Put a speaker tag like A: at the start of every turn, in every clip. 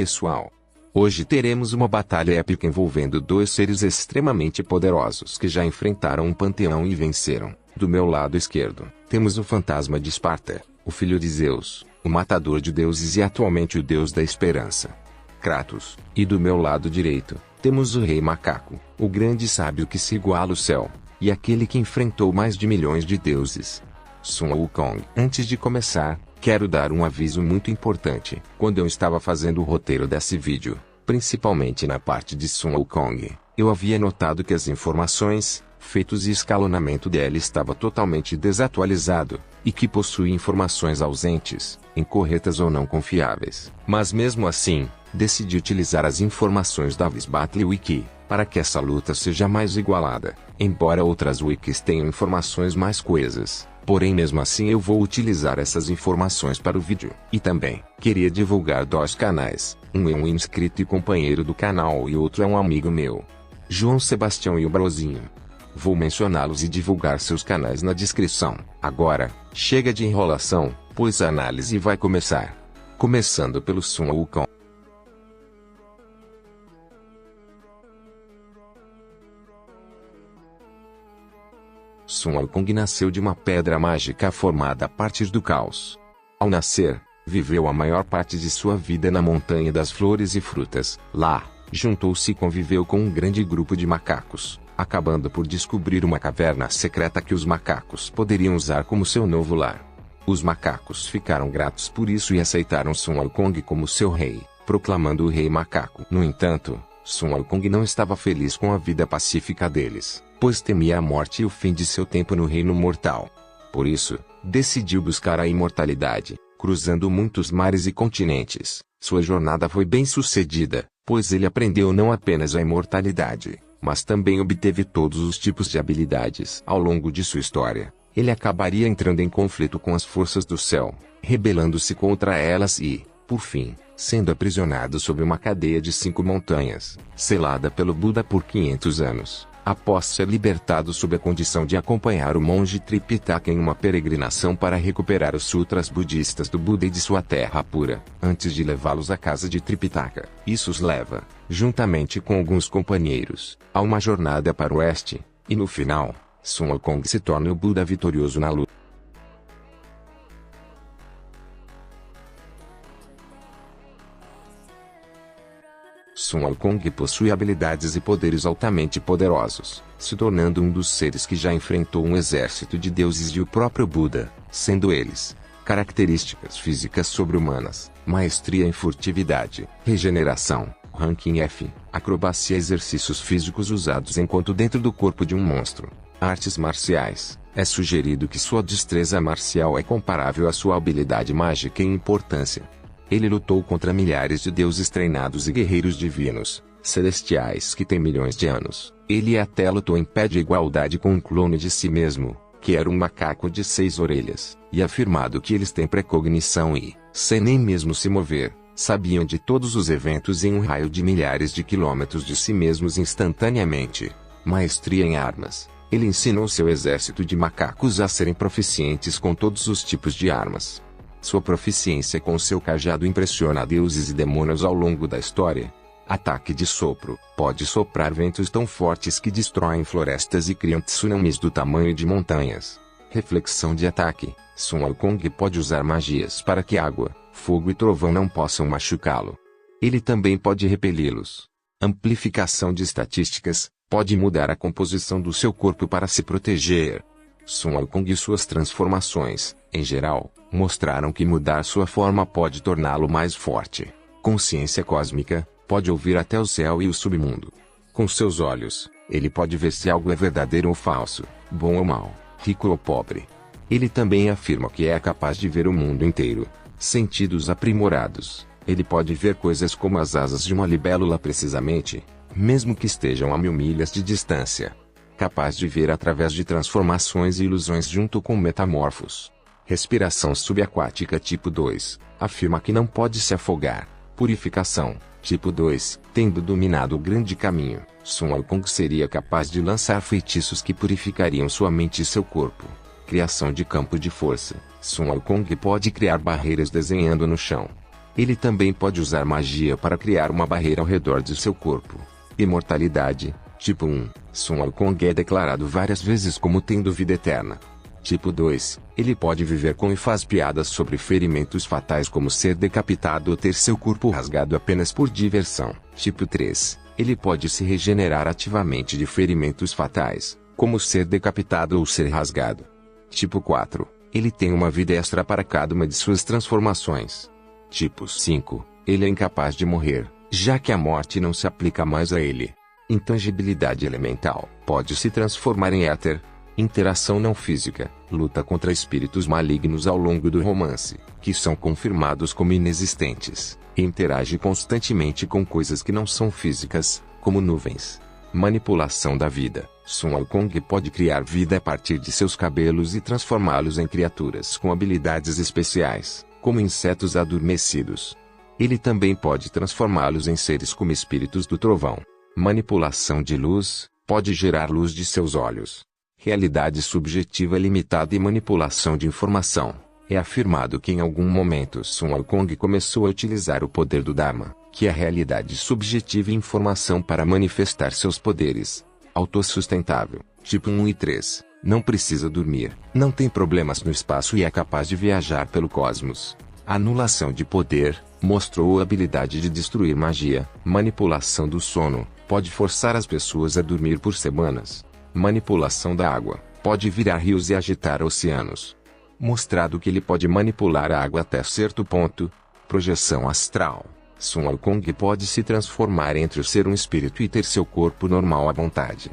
A: pessoal. Hoje teremos uma batalha épica envolvendo dois seres extremamente poderosos que já enfrentaram um panteão e venceram. Do meu lado esquerdo, temos o fantasma de Esparta, o filho de Zeus, o matador de deuses e atualmente o deus da esperança, Kratos. E do meu lado direito, temos o rei macaco, o grande sábio que se iguala ao céu, e aquele que enfrentou mais de milhões de deuses, Sun Wukong. Antes de começar, quero dar um aviso muito importante. Quando eu estava fazendo o roteiro desse vídeo, principalmente na parte de Sun Wukong, eu havia notado que as informações, feitos e escalonamento dela estava totalmente desatualizado, e que possui informações ausentes, incorretas ou não confiáveis. Mas mesmo assim, decidi utilizar as informações da Viz Battle Wiki, para que essa luta seja mais igualada, embora outras wikis tenham informações mais coesas. Porém mesmo assim eu vou utilizar essas informações para o vídeo. E também, queria divulgar dois canais, um é um inscrito e companheiro do canal e outro é um amigo meu, João Sebastião e o Brozinho. Vou mencioná-los e divulgar seus canais na descrição. Agora, chega de enrolação, pois a análise vai começar. Começando pelo Sun Wukong. Sun Wukong nasceu de uma pedra mágica formada a partir do caos. Ao nascer, viveu a maior parte de sua vida na Montanha das Flores e Frutas. Lá, juntou-se e conviveu com um grande grupo de macacos, acabando por descobrir uma caverna secreta que os macacos poderiam usar como seu novo lar. Os macacos ficaram gratos por isso e aceitaram Sun Wukong como seu rei, proclamando o rei macaco. No entanto, Sun Wukong não estava feliz com a vida pacífica deles, pois temia a morte e o fim de seu tempo no reino mortal. Por isso, decidiu buscar a imortalidade, cruzando muitos mares e continentes. Sua jornada foi bem sucedida, pois ele aprendeu não apenas a imortalidade, mas também obteve todos os tipos de habilidades. Ao longo de sua história, ele acabaria entrando em conflito com as forças do céu, rebelando-se contra elas e, por fim, sendo aprisionado sob uma cadeia de 5 montanhas, selada pelo Buda por 500 anos. Após ser libertado sob a condição de acompanhar o monge Tripitaka em uma peregrinação para recuperar os sutras budistas do Buda e de sua terra pura, antes de levá-los à casa de Tripitaka. Isso os leva, juntamente com alguns companheiros, a uma jornada para o oeste, e no final, Sun Wukong se torna o Buda vitorioso na luta. Sun Wukong possui habilidades e poderes altamente poderosos, se tornando um dos seres que já enfrentou um exército de deuses e o próprio Buda, sendo eles: características físicas sobre-humanas, maestria em furtividade, regeneração, ranking F, acrobacia e exercícios físicos usados enquanto dentro do corpo de um monstro, artes marciais. É sugerido que sua destreza marcial é comparável à sua habilidade mágica em importância. Ele lutou contra milhares de deuses treinados e guerreiros divinos, celestiais que têm milhões de anos. Ele até lutou em pé de igualdade com um clone de si mesmo, que era um macaco de 6 orelhas, e afirmado que eles têm precognição e, sem nem mesmo se mover, sabiam de todos os eventos em um raio de milhares de quilômetros de si mesmos instantaneamente. Maestria em armas. Ele ensinou seu exército de macacos a serem proficientes com todos os tipos de armas. Sua proficiência com seu cajado impressiona deuses e demônios ao longo da história. Ataque de sopro. Pode soprar ventos tão fortes que destroem florestas e criam tsunamis do tamanho de montanhas. Reflexão de ataque. Sun Wukong pode usar magias para que água, fogo e trovão não possam machucá-lo. Ele também pode repeli-los. Amplificação de estatísticas. Pode mudar a composição do seu corpo para se proteger. Sun Wukong e suas transformações, em geral, mostraram que mudar sua forma pode torná-lo mais forte. Consciência cósmica, pode ouvir até o céu e o submundo. Com seus olhos, ele pode ver se algo é verdadeiro ou falso, bom ou mal, rico ou pobre. Ele também afirma que é capaz de ver o mundo inteiro. Sentidos aprimorados. Ele pode ver coisas como as asas de uma libélula precisamente, mesmo que estejam a 1000 milhas de distância. Capaz de ver através de transformações e ilusões junto com metamorfos. Respiração subaquática tipo 2, afirma que não pode se afogar. Purificação, tipo 2, tendo dominado o grande caminho, Sun Wukong seria capaz de lançar feitiços que purificariam sua mente e seu corpo. Criação de campo de força, Sun Wukong pode criar barreiras desenhando no chão. Ele também pode usar magia para criar uma barreira ao redor de seu corpo. Imortalidade. Tipo 1. Sun Wukong é declarado várias vezes como tendo vida eterna. Tipo 2. Ele pode viver com e faz piadas sobre ferimentos fatais como ser decapitado ou ter seu corpo rasgado apenas por diversão. Tipo 3. Ele pode se regenerar ativamente de ferimentos fatais, como ser decapitado ou ser rasgado. Tipo 4. Ele tem uma vida extra para cada uma de suas transformações. Tipo 5. Ele é incapaz de morrer, já que a morte não se aplica mais a ele. Intangibilidade elemental. Pode se transformar em éter. Interação não física. Luta contra espíritos malignos ao longo do romance, que são confirmados como inexistentes. Interage constantemente com coisas que não são físicas, como nuvens. Manipulação da vida. Sun Wukong pode criar vida a partir de seus cabelos e transformá-los em criaturas com habilidades especiais, como insetos adormecidos. Ele também pode transformá-los em seres como espíritos do trovão. Manipulação de luz. Pode gerar luz de seus olhos. Realidade subjetiva limitada e manipulação de informação. É afirmado que em algum momento Sun Wukong começou a utilizar o poder do Dharma, que é a realidade subjetiva e informação para manifestar seus poderes. Autossustentável. Tipo 1 e 3. Não precisa dormir, não tem problemas no espaço e é capaz de viajar pelo cosmos. Anulação de poder. Mostrou a habilidade de destruir magia. Manipulação do sono. Pode forçar as pessoas a dormir por semanas. Manipulação da água. Pode virar rios e agitar oceanos. Mostrado que ele pode manipular a água até certo ponto. Projeção astral. Sun Wukong pode se transformar entre ser um espírito e ter seu corpo normal à vontade.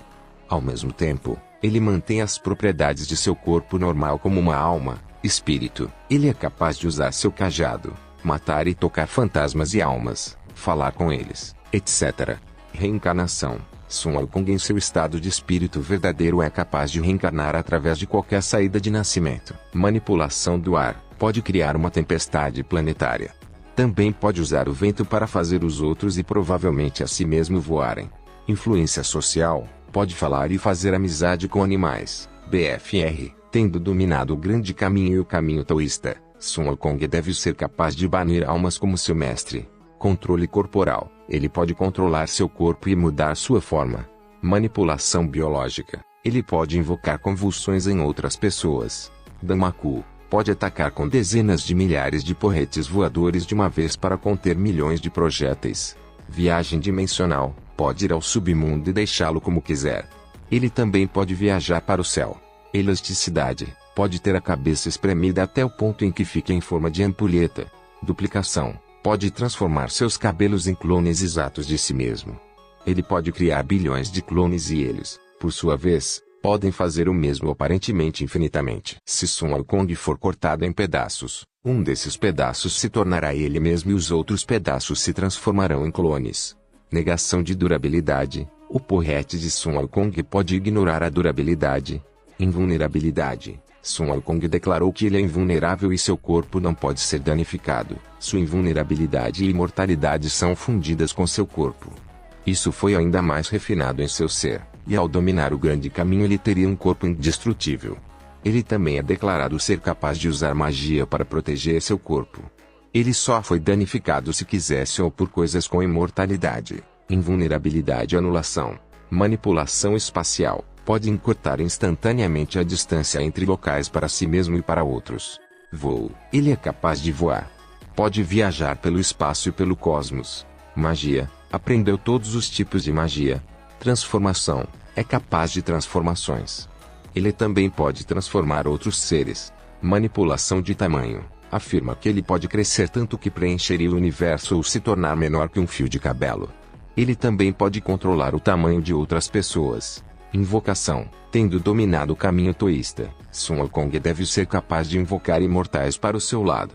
A: Ao mesmo tempo, ele mantém as propriedades de seu corpo normal como uma alma, espírito. Ele é capaz de usar seu cajado, matar e tocar fantasmas e almas, falar com eles, etc. Reencarnação. Sun Wukong em seu estado de espírito verdadeiro é capaz de reencarnar através de qualquer saída de nascimento. Manipulação do ar. Pode criar uma tempestade planetária. Também pode usar o vento para fazer os outros e provavelmente a si mesmo voarem. Influência social. Pode falar e fazer amizade com animais. BFR. Tendo dominado o grande caminho e o caminho taoísta, Sun Wukong deve ser capaz de banir almas como seu mestre. Controle corporal. Ele pode controlar seu corpo e mudar sua forma. Manipulação biológica. Ele pode invocar convulsões em outras pessoas. Danmaku. Pode atacar com dezenas de milhares de porretes voadores de uma vez para conter milhões de projéteis. Viagem dimensional. Pode ir ao submundo e deixá-lo como quiser. Ele também pode viajar para o céu. Elasticidade. Pode ter a cabeça espremida até o ponto em que fica em forma de ampulheta. Duplicação. Pode transformar seus cabelos em clones exatos de si mesmo. Ele pode criar bilhões de clones e eles, por sua vez, podem fazer o mesmo aparentemente infinitamente. Se Sun Wukong for cortado em pedaços, um desses pedaços se tornará ele mesmo e os outros pedaços se transformarão em clones. Negação de durabilidade. O porrete de Sun Wukong pode ignorar a durabilidade. Invulnerabilidade. Sun Wukong declarou que ele é invulnerável e seu corpo não pode ser danificado. Sua invulnerabilidade e imortalidade são fundidas com seu corpo. Isso foi ainda mais refinado em seu ser, e ao dominar o grande caminho ele teria um corpo indestrutível. Ele também é declarado ser capaz de usar magia para proteger seu corpo. Ele só foi danificado se quisesse ou por coisas com imortalidade, invulnerabilidade e anulação. Manipulação espacial. Pode encurtar instantaneamente a distância entre locais para si mesmo e para outros. Voo. Ele é capaz de voar. Pode viajar pelo espaço e pelo cosmos. Magia. Aprendeu todos os tipos de magia. Transformação. É capaz de transformações. Ele também pode transformar outros seres. Manipulação de tamanho. Afirma que ele pode crescer tanto que preencheria o universo ou se tornar menor que um fio de cabelo. Ele também pode controlar o tamanho de outras pessoas. Invocação. Tendo dominado o caminho taoísta, Sun Wukong deve ser capaz de invocar imortais para o seu lado.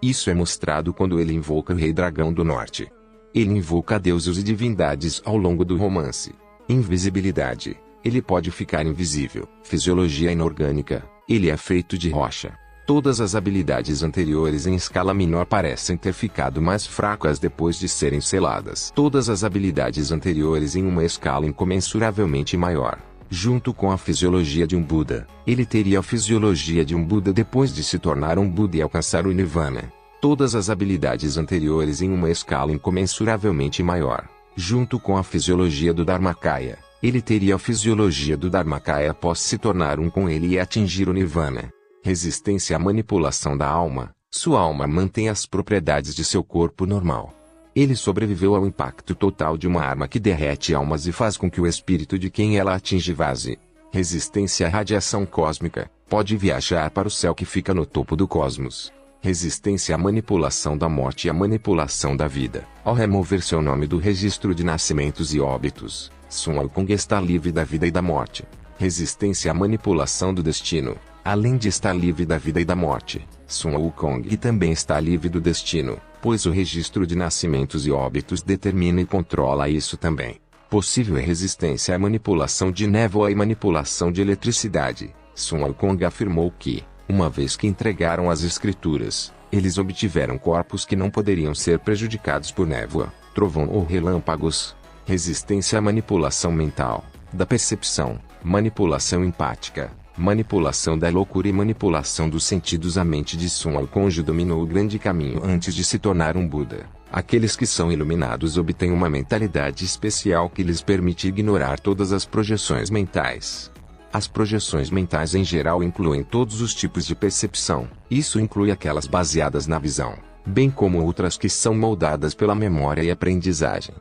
A: Isso é mostrado quando ele invoca o Rei Dragão do Norte. Ele invoca deuses e divindades ao longo do romance. Invisibilidade. Ele pode ficar invisível. Fisiologia inorgânica. Ele é feito de rocha. Todas as habilidades anteriores em escala menor parecem ter ficado mais fracas depois de serem seladas. Todas as habilidades anteriores em uma escala incomensuravelmente maior. Junto com a fisiologia de um Buda, ele teria a fisiologia de um Buda depois de se tornar um Buda e alcançar o Nirvana. todas as habilidades anteriores em uma escala incomensuravelmente maior. Junto com a fisiologia do Dharmakaya, ele teria a fisiologia do Dharmakaya após se tornar um com ele e atingir o Nirvana. Resistência à manipulação da alma. Sua alma mantém as propriedades de seu corpo normal. Ele sobreviveu ao impacto total de uma arma que derrete almas e faz com que o espírito de quem ela atinge vaze. Resistência à radiação cósmica. Pode viajar para o céu que fica no topo do cosmos. Resistência à manipulação da morte e à manipulação da vida. Ao remover seu nome do registro de nascimentos e óbitos, Sun Wukong está livre da vida e da morte. Resistência à manipulação do destino. Além de estar livre da vida e da morte, Sun Wukong também está livre do destino, pois o registro de nascimentos e óbitos determina e controla isso também. Possível resistência à manipulação de névoa e manipulação de eletricidade. Sun Wukong afirmou que, uma vez que entregaram as escrituras, eles obtiveram corpos que não poderiam ser prejudicados por névoa, trovão ou relâmpagos. Resistência à manipulação mental, da percepção, manipulação empática, manipulação da loucura e manipulação dos sentidos. A mente de Sun Wukong dominou o grande caminho antes de se tornar um Buda. Aqueles que são iluminados obtêm uma mentalidade especial que lhes permite ignorar todas as projeções mentais. As projeções mentais em geral incluem todos os tipos de percepção. Isso inclui aquelas baseadas na visão, bem como outras que são moldadas pela memória e aprendizagem.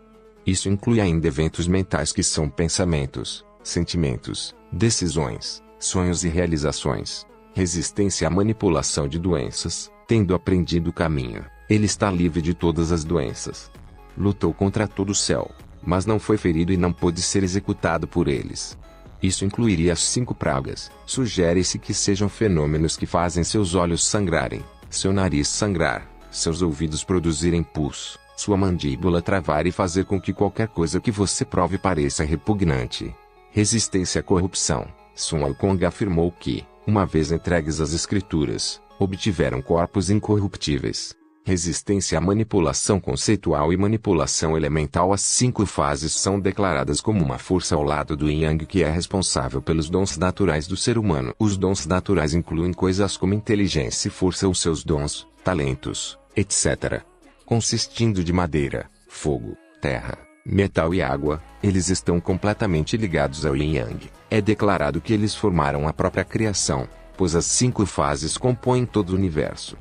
A: Isso inclui ainda eventos mentais que são pensamentos, sentimentos, decisões, sonhos e realizações. Resistência à manipulação de doenças. Tendo aprendido o caminho, ele está livre de todas as doenças. Lutou contra todo o céu, mas não foi ferido e não pôde ser executado por eles. Isso incluiria as 5 pragas. Sugere-se que sejam fenômenos que fazem seus olhos sangrarem, seu nariz sangrar, seus ouvidos produzirem pus, sua mandíbula travar e fazer com que qualquer coisa que você prove pareça repugnante. Resistência à corrupção. Sun Wukong afirmou que, uma vez entregues as escrituras, obtiveram corpos incorruptíveis. Resistência à manipulação conceitual e manipulação elemental. As 5 fases são declaradas como uma força ao lado do Yin Yang que é responsável pelos dons naturais do ser humano. Os dons naturais incluem coisas como inteligência e força ou seus dons, talentos, etc. Consistindo de madeira, fogo, terra, metal e água, eles estão completamente ligados ao Yin Yang. É declarado que eles formaram a própria criação, pois as 5 fases compõem todo o universo.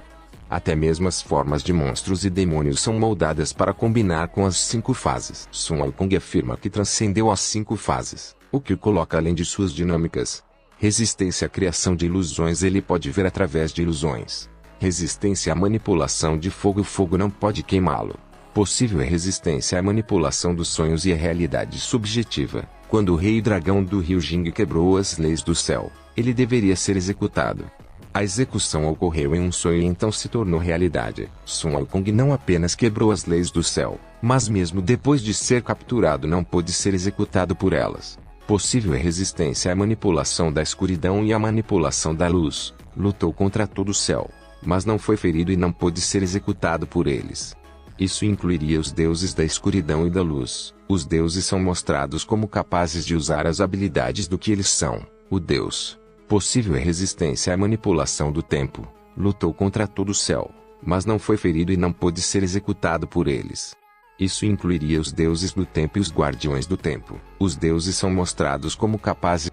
A: Até mesmo as formas de monstros e demônios são moldadas para combinar com as 5 fases. Sun Wukong afirma que transcendeu as 5 fases, o que o coloca além de suas dinâmicas. Resistência à criação de ilusões. Ele pode ver através de ilusões. Resistência à manipulação de fogo. O fogo não pode queimá-lo. Possível é resistência à manipulação dos sonhos e à realidade subjetiva. Quando o rei dragão do rio Jing quebrou as leis do céu, ele deveria ser executado. A execução ocorreu em um sonho e então se tornou realidade. Sun Wukong não apenas quebrou as leis do céu, mas mesmo depois de ser capturado não pôde ser executado por elas. Possível é resistência à manipulação da escuridão e à manipulação da luz. Lutou contra todo o céu, mas não foi ferido e não pôde ser executado por eles. Isso incluiria os deuses da escuridão e da luz. Os deuses são mostrados como capazes de usar as habilidades do que eles são, o Deus. Possível é resistência à manipulação do tempo. Lutou contra todo o céu, mas não foi ferido e não pôde ser executado por eles. Isso incluiria os deuses do tempo e os guardiões do tempo. Os deuses são mostrados como capazes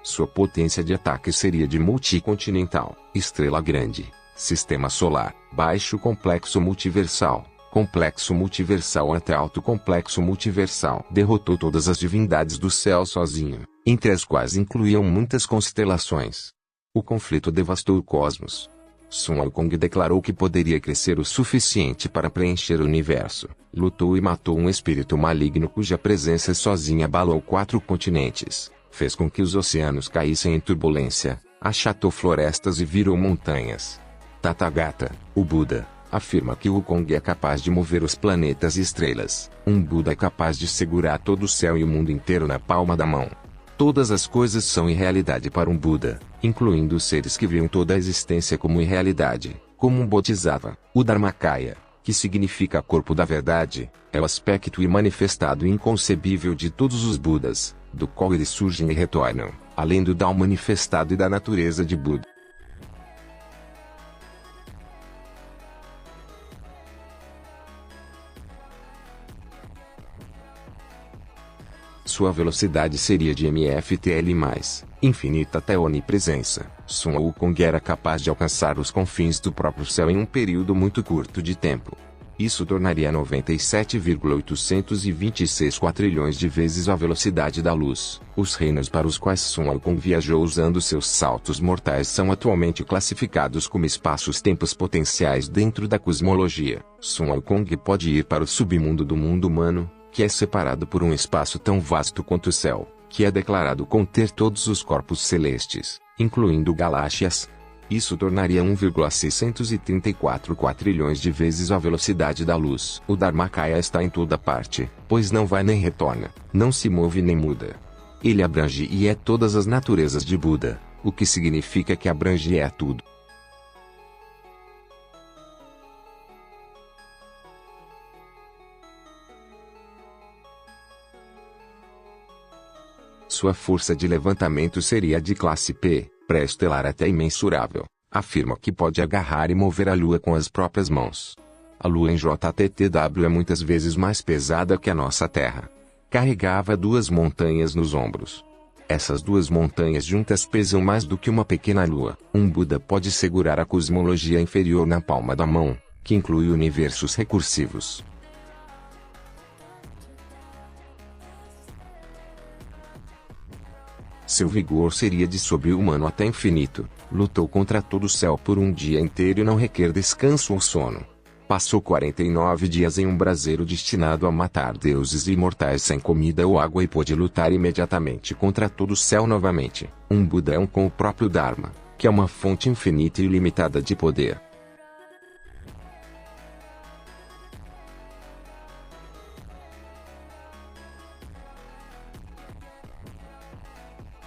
A: Sua potência de ataque seria de multicontinental, estrela grande, sistema solar, baixo complexo multiversal até alto complexo multiversal. Derrotou todas as divindades do céu sozinho, entre as quais incluíam muitas constelações. O conflito devastou o cosmos. Sun Wukong declarou que poderia crescer o suficiente para preencher o universo. Lutou e matou um espírito maligno cuja presença sozinha abalou 4 continentes. Fez com que os oceanos caíssem em turbulência, achatou florestas e virou montanhas. Tathagata, o Buda, afirma que Wukong é capaz de mover os planetas e estrelas. Um Buda é capaz de segurar todo o céu e o mundo inteiro na palma da mão. Todas as coisas são irrealidade para um Buda, incluindo os seres que viam toda a existência como irrealidade, como um Bodhisattva. O Dharmakaya, que significa corpo da verdade, é o aspecto imanifestado e inconcebível de todos os Budas, do qual eles surgem e retornam, além do Tao manifestado e da natureza de Buda. Sua velocidade seria de mftl+, infinita até onipresença. Sun Wukong era capaz de alcançar os confins do próprio céu em um período muito curto de tempo. Isso tornaria 97,826 quatrilhões de vezes a velocidade da luz. Os reinos para os quais Sun Wukong viajou usando seus saltos mortais são atualmente classificados como espaços-tempos potenciais dentro da cosmologia. Sun Wukong pode ir para o submundo do mundo humano, que é separado por um espaço tão vasto quanto o céu, que é declarado conter todos os corpos celestes, incluindo galáxias. Isso tornaria 1,634 quatrilhões de vezes a velocidade da luz. O Dharmakaya está em toda parte, pois não vai nem retorna, não se move nem muda. Ele abrange e é todas as naturezas de Buda, o que significa que abrange e é tudo. Sua força de levantamento seria de classe P, pré-estelar até imensurável. Afirma que pode agarrar e mover a Lua com as próprias mãos. A Lua em JTTW é muitas vezes mais pesada que a nossa Terra. Carregava 2 montanhas nos ombros. Essas 2 montanhas juntas pesam mais do que uma pequena Lua. Um Buda pode segurar a cosmologia inferior na palma da mão, que inclui universos recursivos. Seu vigor seria de sobre-humano até infinito. Lutou contra todo o céu por um dia inteiro e não requer descanso ou sono. Passou 49 dias em um braseiro destinado a matar deuses e imortais sem comida ou água e pôde lutar imediatamente contra todo o céu novamente. Um Buda é um com o próprio Dharma, que é uma fonte infinita e ilimitada de poder.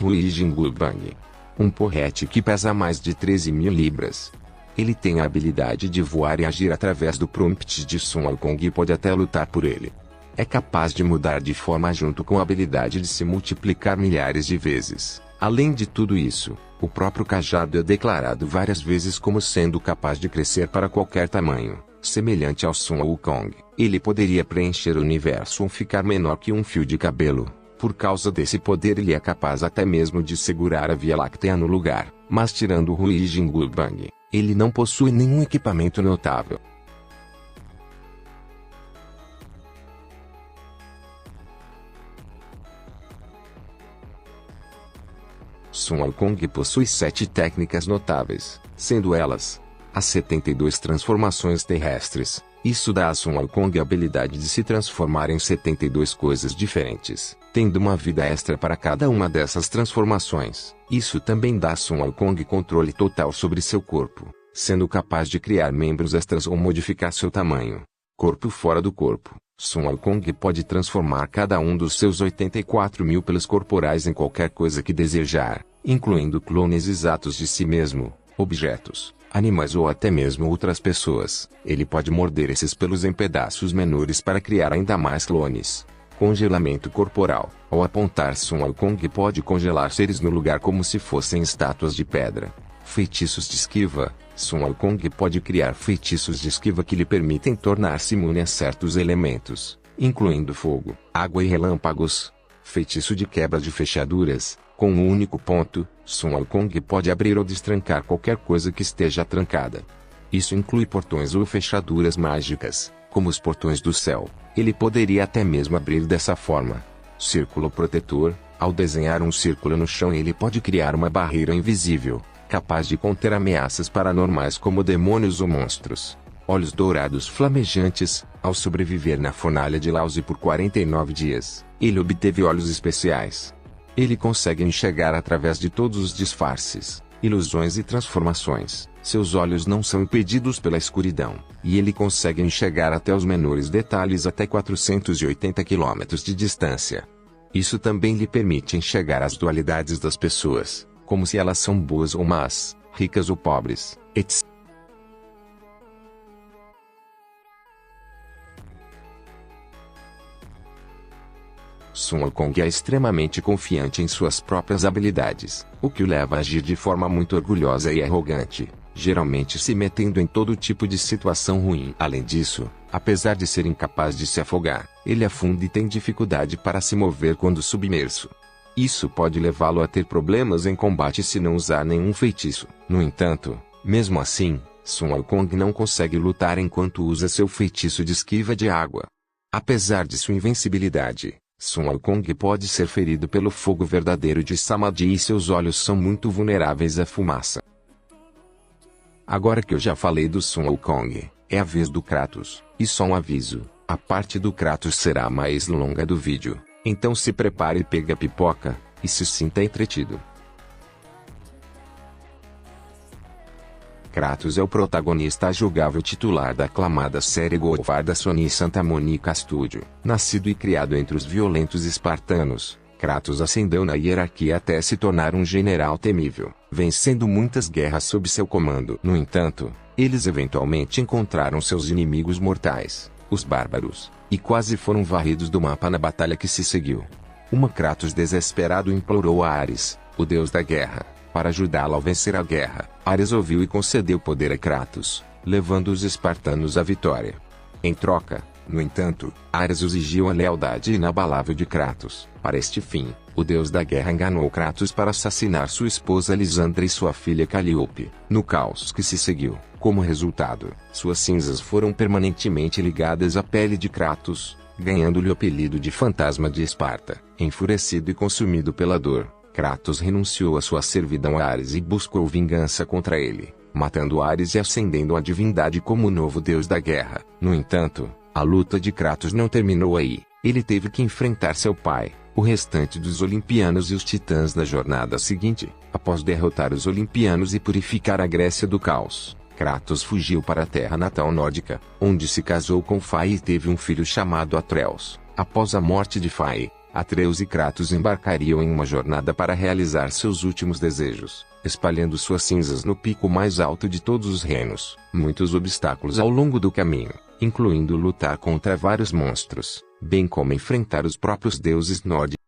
A: Hui Jingubang. Um porrete que pesa mais de 13.000 libras. Ele tem a habilidade de voar e agir através do prompt de Sun Wukong e pode até lutar por ele. É capaz de mudar de forma junto com a habilidade de se multiplicar milhares de vezes. Além de tudo isso, o próprio cajado é declarado várias vezes como sendo capaz de crescer para qualquer tamanho, semelhante ao Sun Wukong. Ele poderia preencher o universo ou ficar menor que um fio de cabelo. Por causa desse poder ele é capaz até mesmo de segurar a Via Láctea no lugar, mas tirando Hui Jingubang, ele não possui nenhum equipamento notável. Sun Wukong possui 7 técnicas notáveis, sendo elas as 72 transformações terrestres. Isso dá a Sun Wukong a habilidade de se transformar em 72 coisas diferentes, tendo uma vida extra para cada uma dessas transformações. Isso também dá a Sun Wukong controle total sobre seu corpo, sendo capaz de criar membros extras ou modificar seu tamanho. Corpo fora do corpo. Sun Wukong pode transformar cada um dos seus 84.000 pelos corporais em qualquer coisa que desejar, incluindo clones exatos de si mesmo, objetos, animais ou até mesmo outras pessoas. Ele pode morder esses pelos em pedaços menores para criar ainda mais clones. Congelamento corporal. Ao apontar, Sun Wukong pode congelar seres no lugar como se fossem estátuas de pedra. Feitiços de esquiva. Sun Wukong pode criar feitiços de esquiva que lhe permitem tornar-se imune a certos elementos, incluindo fogo, água e relâmpagos. Feitiço de quebra de fechaduras. Com um único ponto, Sun Wukong pode abrir ou destrancar qualquer coisa que esteja trancada. Isso inclui portões ou fechaduras mágicas, como os portões do céu. Ele poderia até mesmo abrir dessa forma. Círculo protetor. Ao desenhar um círculo no chão, ele pode criar uma barreira invisível, capaz de conter ameaças paranormais como demônios ou monstros. Olhos dourados flamejantes. Ao sobreviver na fornalha de Laozi por 49 dias, ele obteve olhos especiais. Ele consegue enxergar através de todos os disfarces, ilusões e transformações. Seus olhos não são impedidos pela escuridão, e ele consegue enxergar até os menores detalhes até 480 quilômetros de distância. Isso também lhe permite enxergar as dualidades das pessoas, como se elas são boas ou más, ricas ou pobres, etc. Sun Wukong é extremamente confiante em suas próprias habilidades, o que o leva a agir de forma muito orgulhosa e arrogante, geralmente se metendo em todo tipo de situação ruim. Além disso, apesar de ser incapaz de se afogar, ele afunda e tem dificuldade para se mover quando submerso. Isso pode levá-lo a ter problemas em combate se não usar nenhum feitiço. No entanto, mesmo assim, Sun Wukong não consegue lutar enquanto usa seu feitiço de esquiva de água. Apesar de sua invencibilidade, Sun Wukong pode ser ferido pelo fogo verdadeiro de Samadhi e seus olhos são muito vulneráveis à fumaça. Agora que eu já falei do Sun Wukong, é a vez do Kratos, e só um aviso, a parte do Kratos será a mais longa do vídeo, então se prepare e pegue a pipoca, e se sinta entretido. Kratos é o protagonista jogável titular da aclamada série God of War da Sony Santa Monica Studio. Nascido e criado entre os violentos espartanos, Kratos ascendeu na hierarquia até se tornar um general temível, vencendo muitas guerras sob seu comando. No entanto, eles eventualmente encontraram seus inimigos mortais, os bárbaros, e quase foram varridos do mapa na batalha que se seguiu. Kratos desesperado implorou a Ares, o deus da guerra, para ajudá-lo a vencer a guerra. Ares ouviu e concedeu poder a Kratos, levando os espartanos à vitória. Em troca, no entanto, Ares exigiu a lealdade inabalável de Kratos. Para este fim, o deus da guerra enganou Kratos para assassinar sua esposa Lisandra e sua filha Calliope. No caos que se seguiu, como resultado, suas cinzas foram permanentemente ligadas à pele de Kratos, ganhando-lhe o apelido de Fantasma de Esparta. Enfurecido e consumido pela dor, Kratos renunciou à sua servidão a Ares e buscou vingança contra ele, matando Ares e ascendendo a divindade como o novo deus da guerra. No entanto, a luta de Kratos não terminou aí. Ele teve que enfrentar seu pai, o restante dos Olimpianos e os Titãs na jornada seguinte. Após derrotar os Olimpianos e purificar a Grécia do caos, Kratos fugiu para a terra natal nórdica, onde se casou com Fae e teve um filho chamado Atreus. Após a morte de Fae, Atreus e Kratos embarcariam em uma jornada para realizar seus últimos desejos, espalhando suas cinzas no pico mais alto de todos os reinos. Muitos obstáculos ao longo do caminho, incluindo lutar contra vários monstros, bem como enfrentar os próprios deuses nórdicos.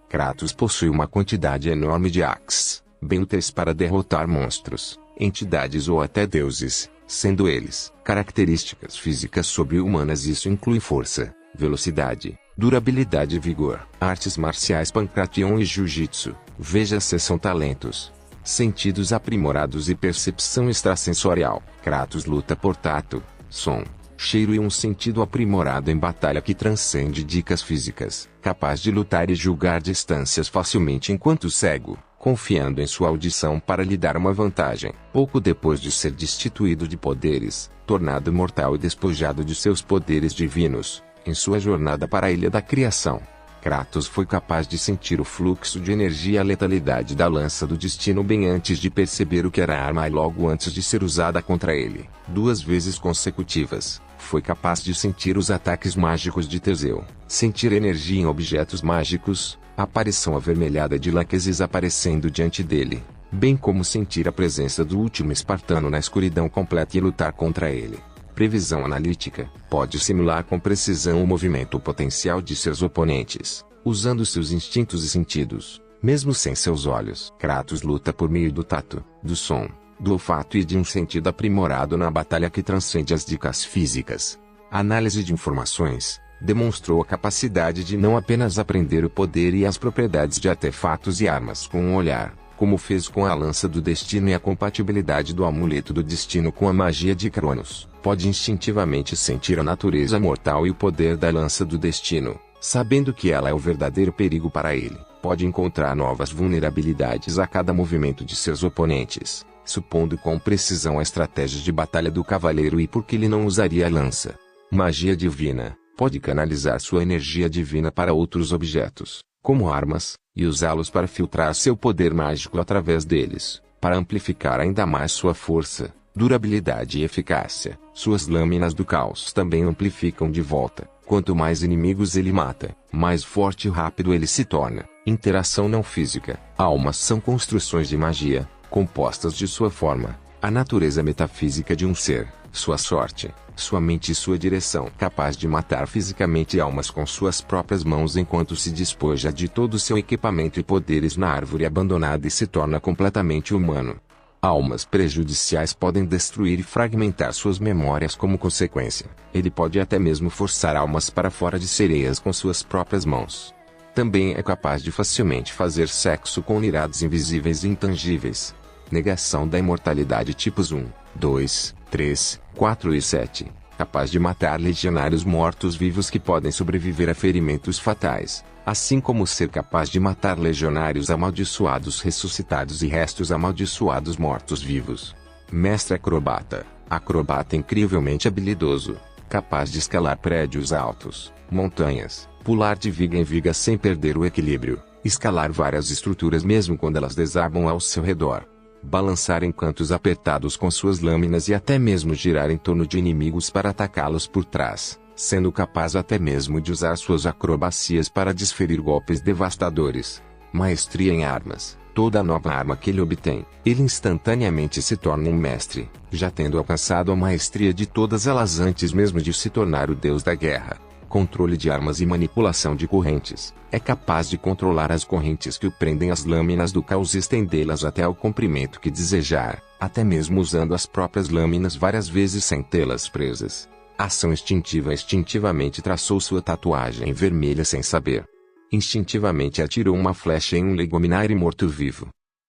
A: Kratos possui uma quantidade enorme de axes, bem úteis para derrotar monstros, entidades ou até deuses, sendo eles características físicas sobre-humanas. Isso inclui força, velocidade, durabilidade e vigor. Artes marciais Pancration e Jiu-Jitsu, veja a seção talentos. Sentidos aprimorados e percepção extrasensorial. Kratos luta por tato, som, cheiro e um sentido aprimorado em batalha que transcende dicas físicas. Capaz de lutar e julgar distâncias facilmente enquanto cego, confiando em sua audição para lhe dar uma vantagem. Pouco depois de ser destituído de poderes, tornado mortal e despojado de seus poderes divinos, em sua jornada para a Ilha da Criação, Kratos foi capaz de sentir o fluxo de energia e a letalidade da lança do destino bem antes de perceber o que era a arma e logo antes de ser usada contra ele. 2 vezes consecutivas, foi capaz de sentir os ataques mágicos de Teseu, sentir energia em objetos mágicos, a aparição avermelhada de Laquesis aparecendo diante dele, bem como sentir a presença do último espartano na escuridão completa e lutar contra ele. Previsão analítica, pode simular com precisão o movimento potencial de seus oponentes, usando seus instintos e sentidos, mesmo sem seus olhos. Kratos luta por meio do tato, do som, do olfato e de um sentido aprimorado na batalha que transcende as dicas físicas. A análise de informações demonstrou a capacidade de não apenas aprender o poder e as propriedades de artefatos e armas com um olhar, como fez com a lança do destino e a compatibilidade do amuleto do destino com a magia de Cronos. Pode instintivamente sentir a natureza mortal e o poder da lança do destino, sabendo que ela é o verdadeiro perigo para ele. Pode encontrar novas vulnerabilidades a cada movimento de seus oponentes, supondo com precisão a estratégia de batalha do cavaleiro e por que ele não usaria a lança. Magia divina, pode canalizar sua energia divina para outros objetos, como armas, e usá-los para filtrar seu poder mágico através deles, para amplificar ainda mais sua força, durabilidade e eficácia. Suas lâminas do caos também amplificam de volta. Quanto mais inimigos ele mata, mais forte e rápido ele se torna. Interação não física. Almas são construções de magia, compostas de sua forma, a natureza metafísica de um ser, sua sorte, sua mente e sua direção. Capaz de matar fisicamente almas com suas próprias mãos enquanto se despoja de todo seu equipamento e poderes na árvore abandonada e se torna completamente humano. Almas prejudiciais podem destruir e fragmentar suas memórias como consequência. Ele pode até mesmo forçar almas para fora de sereias com suas próprias mãos. Também é capaz de facilmente fazer sexo com unidades invisíveis e intangíveis. Negação da imortalidade tipos 1, 2, 3, 4 e 7. Capaz de matar legionários mortos-vivos que podem sobreviver a ferimentos fatais. Assim como ser capaz de matar legionários amaldiçoados ressuscitados e restos amaldiçoados mortos-vivos. Mestre acrobata. Acrobata incrivelmente habilidoso. Capaz de escalar prédios altos, montanhas, pular de viga em viga sem perder o equilíbrio, escalar várias estruturas mesmo quando elas desabam ao seu redor, balançar em cantos apertados com suas lâminas e até mesmo girar em torno de inimigos para atacá-los por trás, sendo capaz até mesmo de usar suas acrobacias para desferir golpes devastadores. Maestria em armas. Toda nova arma que ele obtém, ele instantaneamente se torna um mestre, já tendo alcançado a maestria de todas elas antes mesmo de se tornar o deus da guerra. Controle de armas e manipulação de correntes. É capaz de controlar as correntes que o prendem às lâminas do caos e estendê-las até o comprimento que desejar, até mesmo usando as próprias lâminas várias vezes sem tê-las presas. Ação instintiva. Instintivamente traçou sua tatuagem vermelha sem saber. Instintivamente atirou uma flecha em um leguminário morto-vivo.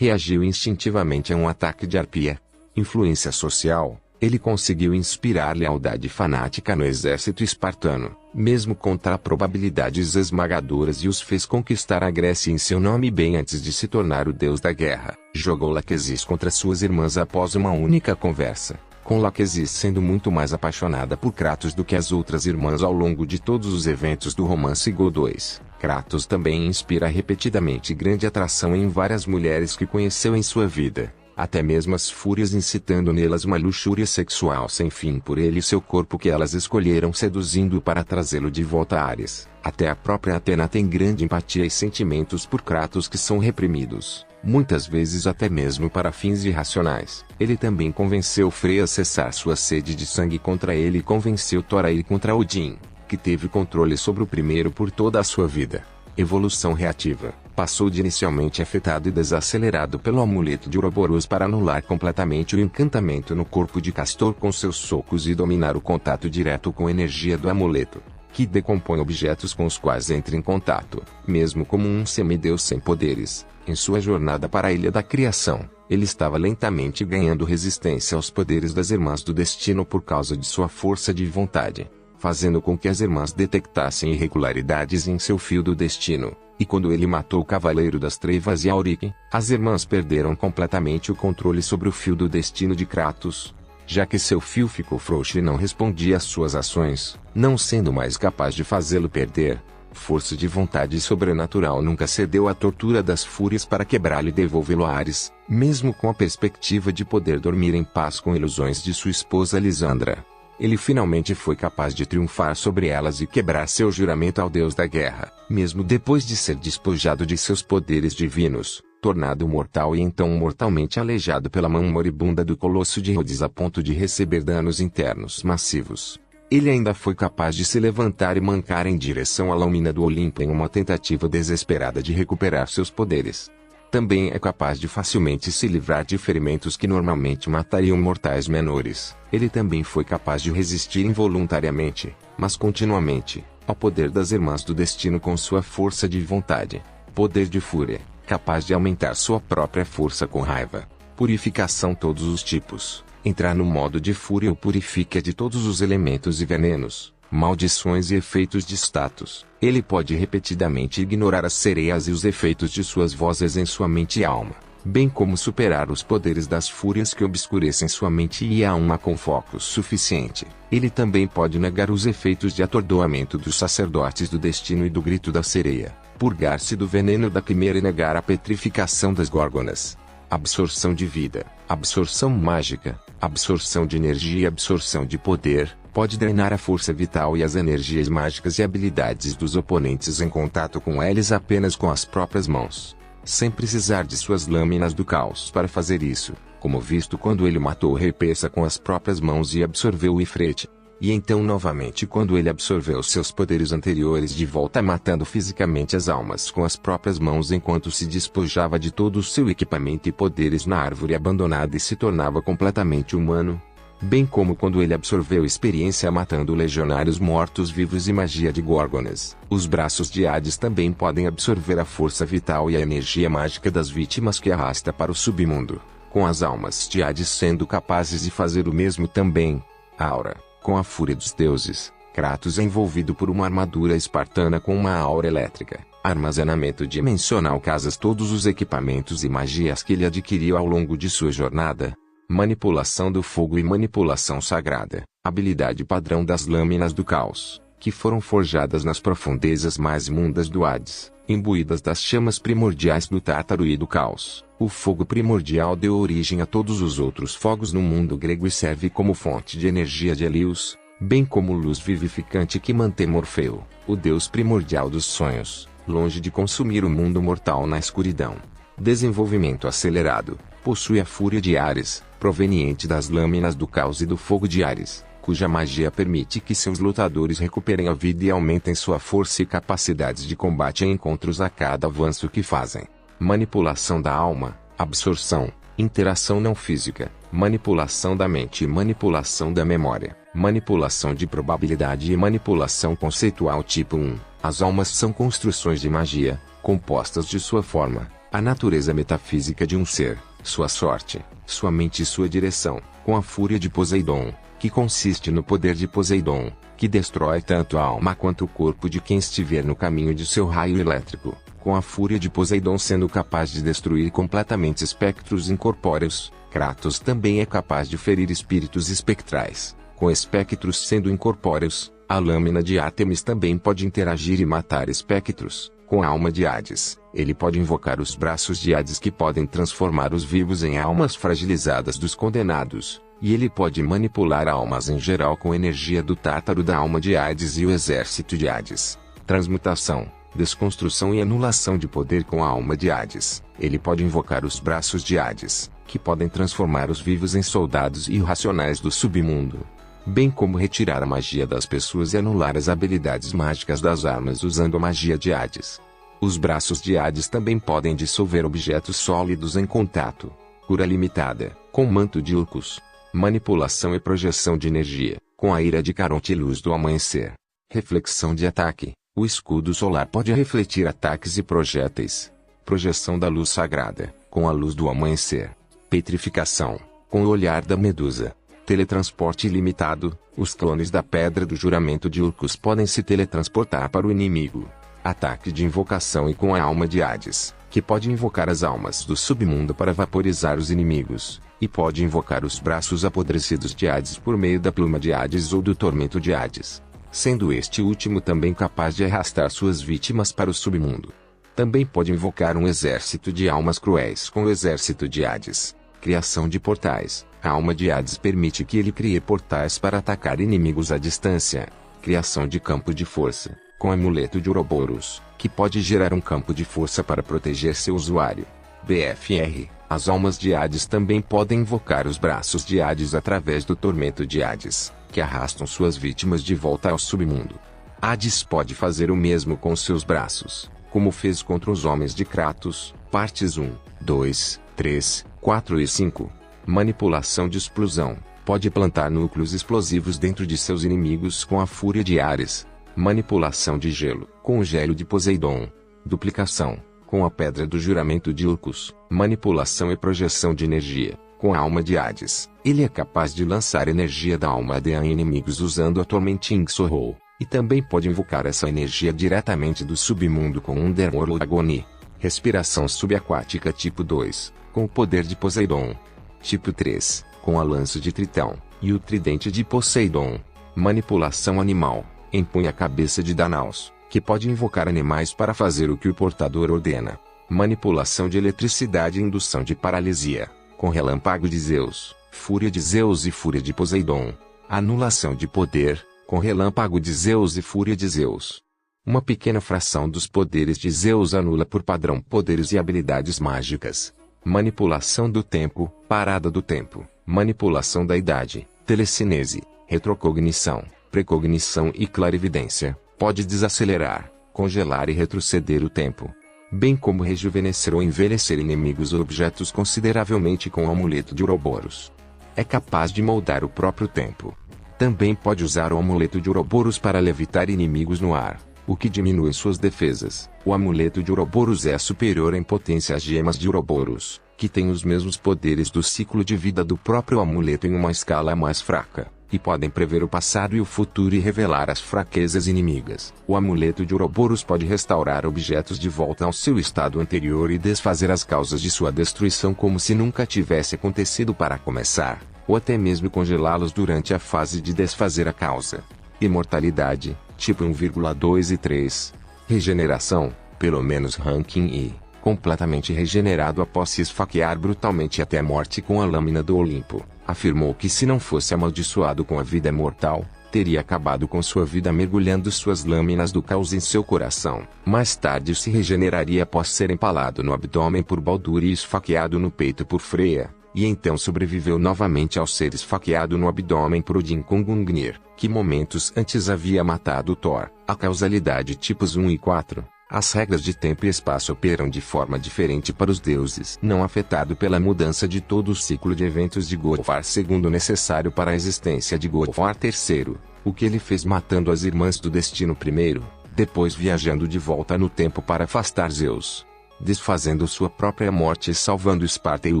A: Reagiu instintivamente a um ataque de arpia. Influência social. Ele conseguiu inspirar lealdade fanática no exército espartano, mesmo contra probabilidades esmagadoras, e os fez conquistar a Grécia em seu nome bem antes de se tornar o deus da guerra. Jogou Laquesis contra suas irmãs após uma única conversa, com Laquesis sendo muito mais apaixonada por Kratos do que as outras irmãs ao longo de todos os eventos do romance Go 2. Kratos também inspira repetidamente grande atração em várias mulheres que conheceu em sua vida. Até mesmo as fúrias incitando nelas uma luxúria sexual sem fim por ele e seu corpo que elas escolheram, seduzindo-o para trazê-lo de volta a Ares. Até a própria Atena tem grande empatia e sentimentos por Kratos que são reprimidos, muitas vezes até mesmo para fins irracionais. Ele também convenceu Freya a cessar sua sede de sangue contra ele e convenceu Thor a ir contra Odin, que teve controle sobre o primeiro por toda a sua vida. Evolução reativa. Passou de inicialmente afetado e desacelerado pelo amuleto de Ouroboros para anular completamente o encantamento no corpo de Castor com seus socos e dominar o contato direto com a energia do amuleto, que decompõe objetos com os quais entra em contato, mesmo como um semideus sem poderes. Em sua jornada para a Ilha da Criação, ele estava lentamente ganhando resistência aos poderes das Irmãs do Destino por causa de sua força de vontade, fazendo com que as irmãs detectassem irregularidades em seu fio do destino. E quando ele matou o Cavaleiro das Trevas e Auric, as irmãs perderam completamente o controle sobre o fio do destino de Kratos, já que seu fio ficou frouxo e não respondia às suas ações, não sendo mais capaz de fazê-lo perder. Força de vontade sobrenatural nunca cedeu à tortura das fúrias para quebrá-lo e devolvê-lo a Ares, mesmo com a perspectiva de poder dormir em paz com ilusões de sua esposa Lisandra. Ele finalmente foi capaz de triunfar sobre elas e quebrar seu juramento ao deus da guerra, mesmo depois de ser despojado de seus poderes divinos, tornado mortal e então mortalmente aleijado pela mão moribunda do Colosso de Rhodes a ponto de receber danos internos massivos. Ele ainda foi capaz de se levantar e mancar em direção à lâmina do Olimpo em uma tentativa desesperada de recuperar seus poderes. Também é capaz de facilmente se livrar de ferimentos que normalmente matariam mortais menores. Ele também foi capaz de resistir involuntariamente, mas continuamente, ao poder das Irmãs do Destino com sua força de vontade. Poder de fúria, capaz de aumentar sua própria força com raiva. Purificação todos os tipos. Entrar no modo de fúria o purifica de todos os elementos e venenos, maldições e efeitos de status. Ele pode repetidamente ignorar as sereias e os efeitos de suas vozes em sua mente e alma, bem como superar os poderes das fúrias que obscurecem sua mente e alma com foco suficiente. Ele também pode negar os efeitos de atordoamento dos sacerdotes do destino e do grito da sereia, purgar-se do veneno da quimera e negar a petrificação das górgonas. Absorção de vida, absorção mágica, absorção de energia e absorção de poder. Pode drenar a força vital e as energias mágicas e habilidades dos oponentes em contato com eles apenas com as próprias mãos. sem precisar de suas lâminas do caos para fazer isso, como visto quando ele matou o rei Persa com as próprias mãos e absorveu o Ifrete. E então novamente quando ele absorveu seus poderes anteriores de volta matando fisicamente as almas com as próprias mãos enquanto se despojava de todo o seu equipamento e poderes na árvore abandonada e se tornava completamente humano. Bem como quando ele absorveu experiência matando legionários mortos-vivos e magia de Górgonas. Os braços de Hades também podem absorver a força vital e a energia mágica das vítimas que arrasta para o submundo, com as almas de Hades sendo capazes de fazer o mesmo também. Aura, com a fúria dos deuses, Kratos é envolvido por uma armadura espartana com uma aura elétrica, armazenamento dimensional casas todos os equipamentos e magias que ele adquiriu ao longo de sua jornada. Manipulação do fogo e manipulação sagrada, habilidade padrão das lâminas do caos, que foram forjadas nas profundezas mais imundas do Hades, imbuídas das chamas primordiais do Tártaro e do caos. O fogo primordial deu origem a todos os outros fogos no mundo grego e serve como fonte de energia de Helios, bem como luz vivificante que mantém Morfeu, o deus primordial dos sonhos, longe de consumir o mundo mortal na escuridão. Desenvolvimento acelerado. Possui a fúria de Ares, proveniente das lâminas do caos e do fogo de Ares, cuja magia permite que seus lutadores recuperem a vida e aumentem sua força e capacidades de combate em encontros a cada avanço que fazem. Manipulação da alma, absorção, interação não física, manipulação da mente e manipulação da memória, manipulação de probabilidade e manipulação conceitual tipo 1. As almas são construções de magia, compostas de sua forma, a natureza metafísica de um ser, sua sorte, sua mente e sua direção, com a fúria de Poseidon, que consiste no poder de Poseidon, que destrói tanto a alma quanto o corpo de quem estiver no caminho de seu raio elétrico, com a fúria de Poseidon sendo capaz de destruir completamente espectros incorpóreos. Kratos também é capaz de ferir espíritos espectrais, com espectros sendo incorpóreos. A lâmina de Ártemis também pode interagir e matar espectros. Com a alma de Hades, ele pode invocar os braços de Hades que podem transformar os vivos em almas fragilizadas dos condenados, e ele pode manipular almas em geral com energia do Tártaro da alma de Hades e o exército de Hades. Transmutação, desconstrução e anulação de poder com a alma de Hades. Ele pode invocar os braços de Hades, que podem transformar os vivos em soldados irracionais do submundo, bem como retirar a magia das pessoas e anular as habilidades mágicas das armas usando a magia de Hades. Os braços de Hades também podem dissolver objetos sólidos em contato. Cura limitada, com manto de Ilcus. Manipulação e projeção de energia, com a ira de Caronte e luz do amanhecer. Reflexão de ataque. O escudo solar pode refletir ataques e projéteis. Projeção da luz sagrada, com a luz do amanhecer. Petrificação, com o olhar da Medusa. Teletransporte ilimitado. Os clones da Pedra do Juramento de Ilcus podem se teletransportar para o inimigo. Ataque de invocação e com a alma de Hades, que pode invocar as almas do submundo para vaporizar os inimigos, e pode invocar os braços apodrecidos de Hades por meio da pluma de Hades ou do tormento de Hades, sendo este último também capaz de arrastar suas vítimas para o submundo. Também pode invocar um exército de almas cruéis com o exército de Hades. Criação de portais. A alma de Hades permite que ele crie portais para atacar inimigos à distância. Criação de campo de força, com amuleto de Ouroboros, que pode gerar um campo de força para proteger seu usuário. BFR. As almas de Hades também podem invocar os braços de Hades através do tormento de Hades, que arrastam suas vítimas de volta ao submundo. Hades pode fazer o mesmo com seus braços, como fez contra os homens de Kratos. Partes 1, 2, 3, 4 e 5. Manipulação de explosão. Pode plantar núcleos explosivos dentro de seus inimigos com a fúria de Ares. Manipulação de gelo, com o gelo de Poseidon. Duplicação, com a pedra do juramento de Ilcus. Manipulação e projeção de energia, com a alma de Hades. Ele é capaz de lançar energia da alma de em inimigos usando a Tormenting Sorrow, e também pode invocar essa energia diretamente do submundo com Underworld Agony. Respiração subaquática tipo 2, com o poder de Poseidon. Tipo 3, com a lança de Tritão, e o tridente de Poseidon. Manipulação animal, empunha a cabeça de Danaus, que pode invocar animais para fazer o que o portador ordena. Manipulação de eletricidade e indução de paralisia, com relâmpago de Zeus, fúria de Zeus e fúria de Poseidon. Anulação de poder, com relâmpago de Zeus e fúria de Zeus. Uma pequena fração dos poderes de Zeus anula por padrão poderes e habilidades mágicas. Manipulação do tempo, parada do tempo, manipulação da idade, telecinese, retrocognição, precognição e clarividência, pode desacelerar, congelar e retroceder o tempo, bem como rejuvenescer ou envelhecer inimigos ou objetos consideravelmente com o amuleto de Ouroboros. É capaz de moldar o próprio tempo. Também pode usar o amuleto de Ouroboros para levitar inimigos no ar, o que diminui suas defesas. O amuleto de Ouroboros é superior em potência às gemas de Ouroboros, que têm os mesmos poderes do ciclo de vida do próprio amuleto em uma escala mais fraca, e podem prever o passado e o futuro e revelar as fraquezas inimigas. O amuleto de Ouroboros pode restaurar objetos de volta ao seu estado anterior e desfazer as causas de sua destruição como se nunca tivesse acontecido para começar, ou até mesmo congelá-los durante a fase de desfazer a causa. Imortalidade, tipo 1,2 e 3. Regeneração, pelo menos ranking I, completamente regenerado após se esfaquear brutalmente até a morte com a lâmina do Olimpo. Afirmou que se não fosse amaldiçoado com a vida mortal, teria acabado com sua vida mergulhando suas lâminas do caos em seu coração. Mais tarde se regeneraria após ser empalado no abdômen por Baldur e esfaqueado no peito por Freya, e então sobreviveu novamente ao ser esfaqueado no abdômen por Odin com Gungnir, que momentos antes havia matado Thor. A causalidade tipos 1 e 4. As regras de tempo e espaço operam de forma diferente para os deuses, não afetado pela mudança de todo o ciclo de eventos de Gofar II necessário para a existência de Gofar III, o que ele fez matando as irmãs do destino primeiro, depois viajando de volta no tempo para afastar Zeus, desfazendo sua própria morte e salvando Esparta e o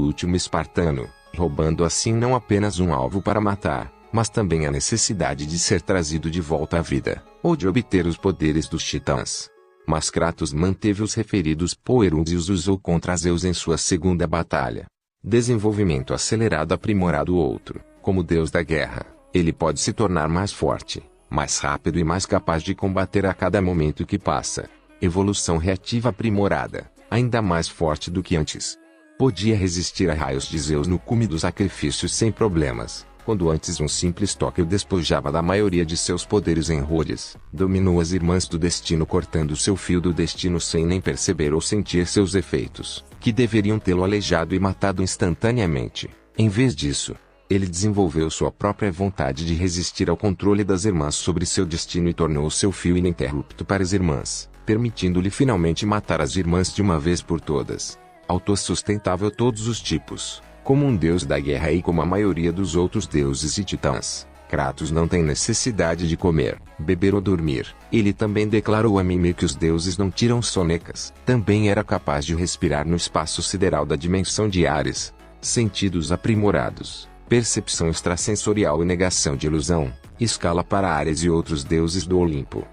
A: último espartano, roubando assim não apenas um alvo para matar, mas também a necessidade de ser trazido de volta à vida, ou de obter os poderes dos titãs. Mas Kratos manteve os referidos poeros e os usou contra Zeus em sua segunda batalha. Desenvolvimento acelerado aprimorado. Outro, como deus da guerra, ele pode se tornar mais forte, mais rápido e mais capaz de combater a cada momento que passa. Evolução reativa aprimorada, ainda mais forte do que antes. Podia resistir a raios de Zeus no cume dos sacrifícios sem problemas. Quando antes um simples toque o despojava da maioria de seus poderes em Rhodes, dominou as irmãs do destino cortando seu fio do destino sem nem perceber ou sentir seus efeitos, que deveriam tê-lo aleijado e matado instantaneamente. Em vez disso, ele desenvolveu sua própria vontade de resistir ao controle das irmãs sobre seu destino e tornou seu fio ininterrupto para as irmãs, permitindo-lhe finalmente matar as irmãs de uma vez por todas. Autossustentável todos os tipos. Como um deus da guerra e como a maioria dos outros deuses e titãs, Kratos não tem necessidade de comer, beber ou dormir. Ele também declarou a Mimir que os deuses não tiram sonecas. Também era capaz de respirar no espaço sideral da dimensão de Ares. Sentidos aprimorados, percepção extrasensorial e negação de ilusão, escala para Ares e outros deuses do Olimpo.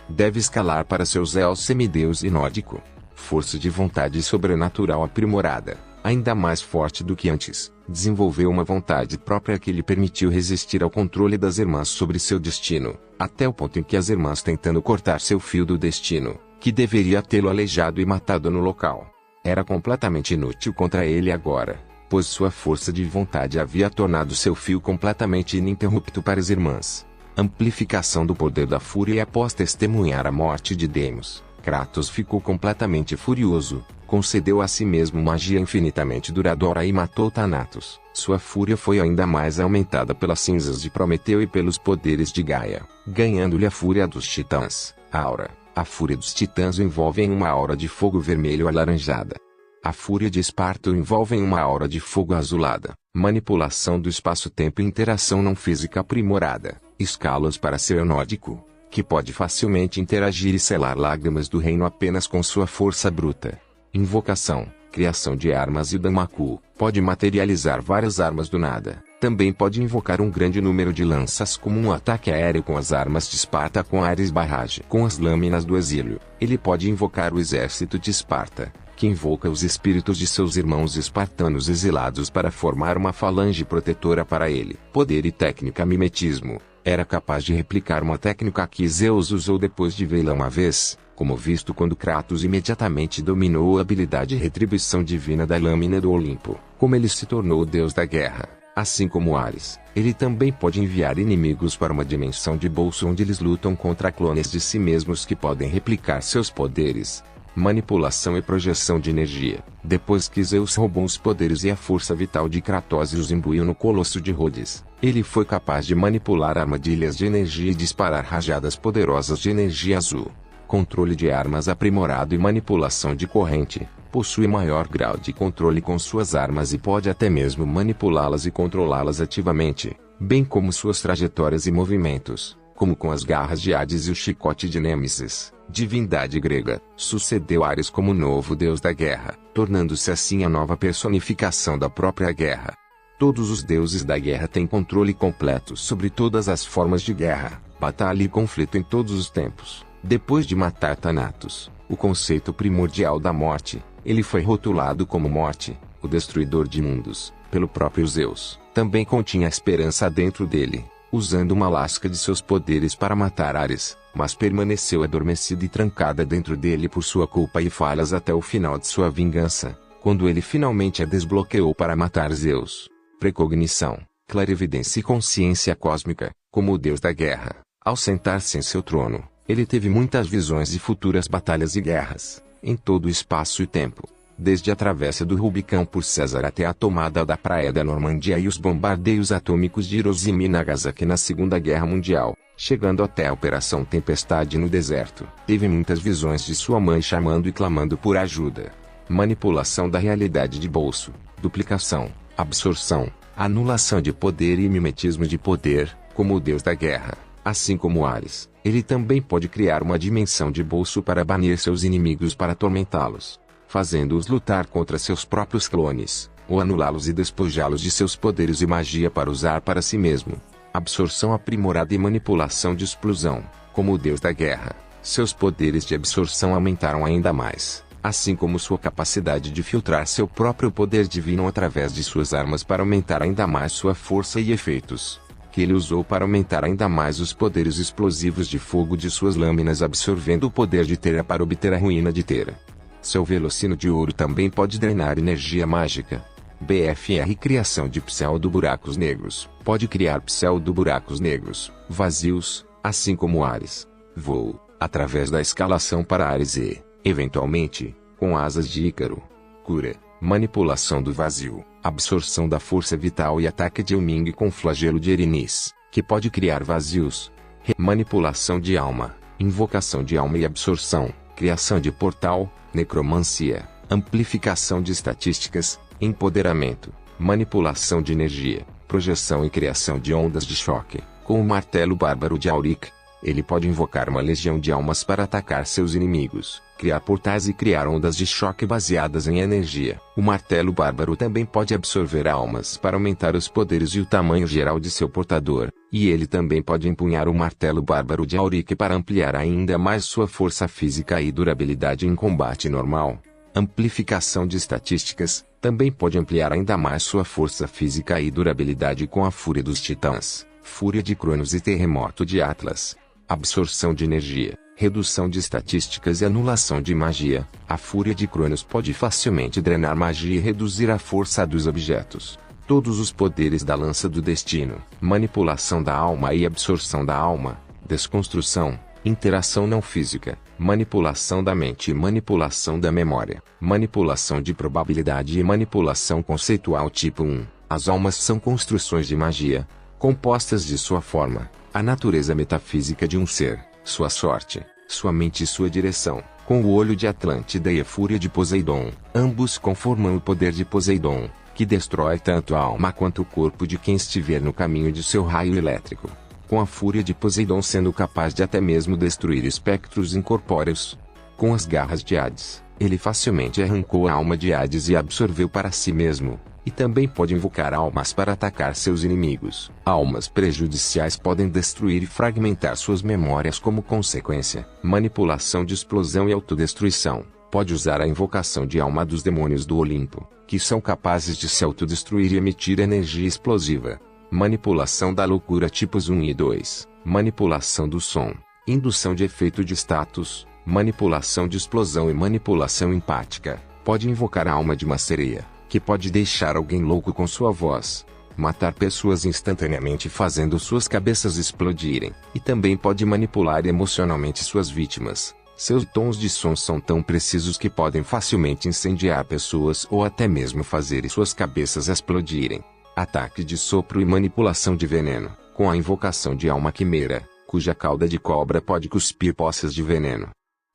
A: Deve escalar para seu Zeus semideus e nórdico. Força de vontade sobrenatural aprimorada. Ainda mais forte do que antes, desenvolveu uma vontade própria que lhe permitiu resistir ao controle das irmãs sobre seu destino, até o ponto em que as irmãs tentando cortar seu fio do destino, que deveria tê-lo aleijado e matado no local, era completamente inútil contra ele agora, pois sua força de vontade havia tornado seu fio completamente ininterrupto para as irmãs. Amplificação do poder da fúria. E após testemunhar a morte de Deimos, Kratos ficou completamente furioso, concedeu a si mesmo magia infinitamente duradoura e matou Thanatos. Sua fúria foi ainda mais aumentada pelas cinzas de Prometeu e pelos poderes de Gaia, ganhando-lhe a fúria dos titãs, aura. A fúria dos titãs o envolve em uma aura de fogo vermelho alaranjada. A fúria de Esparta o envolve em uma aura de fogo azulada. Manipulação do espaço-tempo e interação não física aprimorada. Escalas para ser nórdico, que pode facilmente interagir e selar lágrimas do reino apenas com sua força bruta. Invocação, criação de armas. E o Danmaku pode materializar várias armas do nada. Também pode invocar um grande número de lanças como um ataque aéreo com as armas de Esparta com Ares Barrage. Com as lâminas do exílio, ele pode invocar o exército de Esparta, que invoca os espíritos de seus irmãos espartanos exilados para formar uma falange protetora para ele. Poder e técnica. Mimetismo. Era capaz de replicar uma técnica que Zeus usou depois de vê-la uma vez, como visto quando Kratos imediatamente dominou a habilidade retribuição divina da lâmina do Olimpo. Como ele se tornou o deus da guerra, Assim como Ares, ele também pode enviar inimigos para uma dimensão de bolso onde eles lutam contra clones de si mesmos que podem replicar seus poderes. Manipulação e projeção de energia. Depois que Zeus roubou os poderes e a força vital de Kratos e os imbuiu no Colosso de Rhodes, ele foi capaz de manipular armadilhas de energia e disparar rajadas poderosas de energia azul. Controle de armas aprimorado e manipulação de corrente. Possui maior grau de controle com suas armas e pode até mesmo manipulá-las e controlá-las ativamente, bem como suas trajetórias e movimentos, como com as garras de Hades e o chicote de Nêmesis, divindade grega. Sucedeu Ares como novo deus da guerra, tornando-se assim a nova personificação da própria guerra. Todos os deuses da guerra têm controle completo sobre todas as formas de guerra, batalha e conflito em todos os tempos. Depois de matar Thanatos, o conceito primordial da morte, ele foi rotulado como Morte, o destruidor de mundos, pelo próprio Zeus. Também continha a esperança dentro dele, usando uma lasca de seus poderes para matar Ares, mas permaneceu adormecida e trancada dentro dele por sua culpa e falhas até o final de sua vingança, quando ele finalmente a desbloqueou para matar Zeus. Precognição, clarividência e consciência cósmica. Como o deus da guerra, ao sentar-se em seu trono, ele teve muitas visões de futuras batalhas e guerras, em todo o espaço e tempo, desde a travessa do Rubicão por César até a tomada da praia da Normandia e os bombardeios atômicos de Hiroshima e Nagasaki na Segunda Guerra Mundial, chegando até a Operação Tempestade no deserto. Teve muitas visões de sua mãe chamando e clamando por ajuda. Manipulação da realidade de bolso, duplicação, absorção, anulação de poder e mimetismo de poder. Como o deus da guerra, assim como Ares, ele também pode criar uma dimensão de bolso para banir seus inimigos para atormentá-los, fazendo-os lutar contra seus próprios clones, ou anulá-los e despojá-los de seus poderes e magia para usar para si mesmo. Absorção aprimorada e manipulação de explosão. Como o deus da guerra, seus poderes de absorção aumentaram ainda mais, assim como sua capacidade de filtrar seu próprio poder divino através de suas armas para aumentar ainda mais sua força e efeitos, que ele usou para aumentar ainda mais os poderes explosivos de fogo de suas lâminas, absorvendo o poder de Tera para obter a ruína de Tera. Seu velocino de ouro também pode drenar energia mágica. BFR criação de pseudo-buracos negros. Pode criar pseudo-buracos negros, vazios, assim como Ares. Voo, através da escalação para Ares e, eventualmente, com asas de Ícaro. Cura, manipulação do vazio, absorção da força vital e ataque de Elming com flagelo de Erinis, que pode criar vazios. Manipulação de alma, invocação de alma e absorção, criação de portal, necromancia, amplificação de estatísticas, empoderamento, manipulação de energia, projeção e criação de ondas de choque. Com o martelo bárbaro de Auric, ele pode invocar uma legião de almas para atacar seus inimigos, criar portais e criar ondas de choque baseadas em energia. O martelo bárbaro também pode absorver almas para aumentar os poderes e o tamanho geral de seu portador, e ele também pode empunhar o martelo bárbaro de Auric para ampliar ainda mais sua força física e durabilidade em combate normal. Amplificação de estatísticas, também pode ampliar ainda mais sua força física e durabilidade com a Fúria dos Titãs, Fúria de Cronos e Terremoto de Atlas. Absorção de energia, redução de estatísticas e anulação de magia. A Fúria de Cronos pode facilmente drenar magia e reduzir a força dos objetos. Todos os poderes da Lança do Destino, manipulação da alma e absorção da alma, desconstrução, interação não física, manipulação da mente e manipulação da memória, manipulação de probabilidade e manipulação conceitual tipo 1. As almas são construções de magia, compostas de sua forma, a natureza metafísica de um ser, sua sorte, sua mente e sua direção, com o olho de Atlântida e a fúria de Poseidon. Ambos conformam o poder de Poseidon, que destrói tanto a alma quanto o corpo de quem estiver no caminho de seu raio elétrico. Com a fúria de Poseidon sendo capaz de até mesmo destruir espectros incorpóreos. Com as garras de Hades, ele facilmente arrancou a alma de Hades e a absorveu para si mesmo. E também pode invocar almas para atacar seus inimigos. Almas prejudiciais podem destruir e fragmentar suas memórias como consequência. Manipulação de explosão e autodestruição. Pode usar a invocação de alma dos demônios do Olimpo, que são capazes de se autodestruir e emitir energia explosiva. Manipulação da loucura tipos 1 e 2. Manipulação do som. Indução de efeito de status. Manipulação de explosão e manipulação empática. Pode invocar a alma de uma sereia, que pode deixar alguém louco com sua voz. matar pessoas instantaneamente fazendo suas cabeças explodirem, e também pode manipular emocionalmente suas vítimas. Seus tons de som são tão precisos que podem facilmente incendiar pessoas ou até mesmo fazer suas cabeças explodirem. Ataque de sopro e manipulação de veneno, com a invocação de alma quimera, cuja cauda de cobra pode cuspir poças de veneno.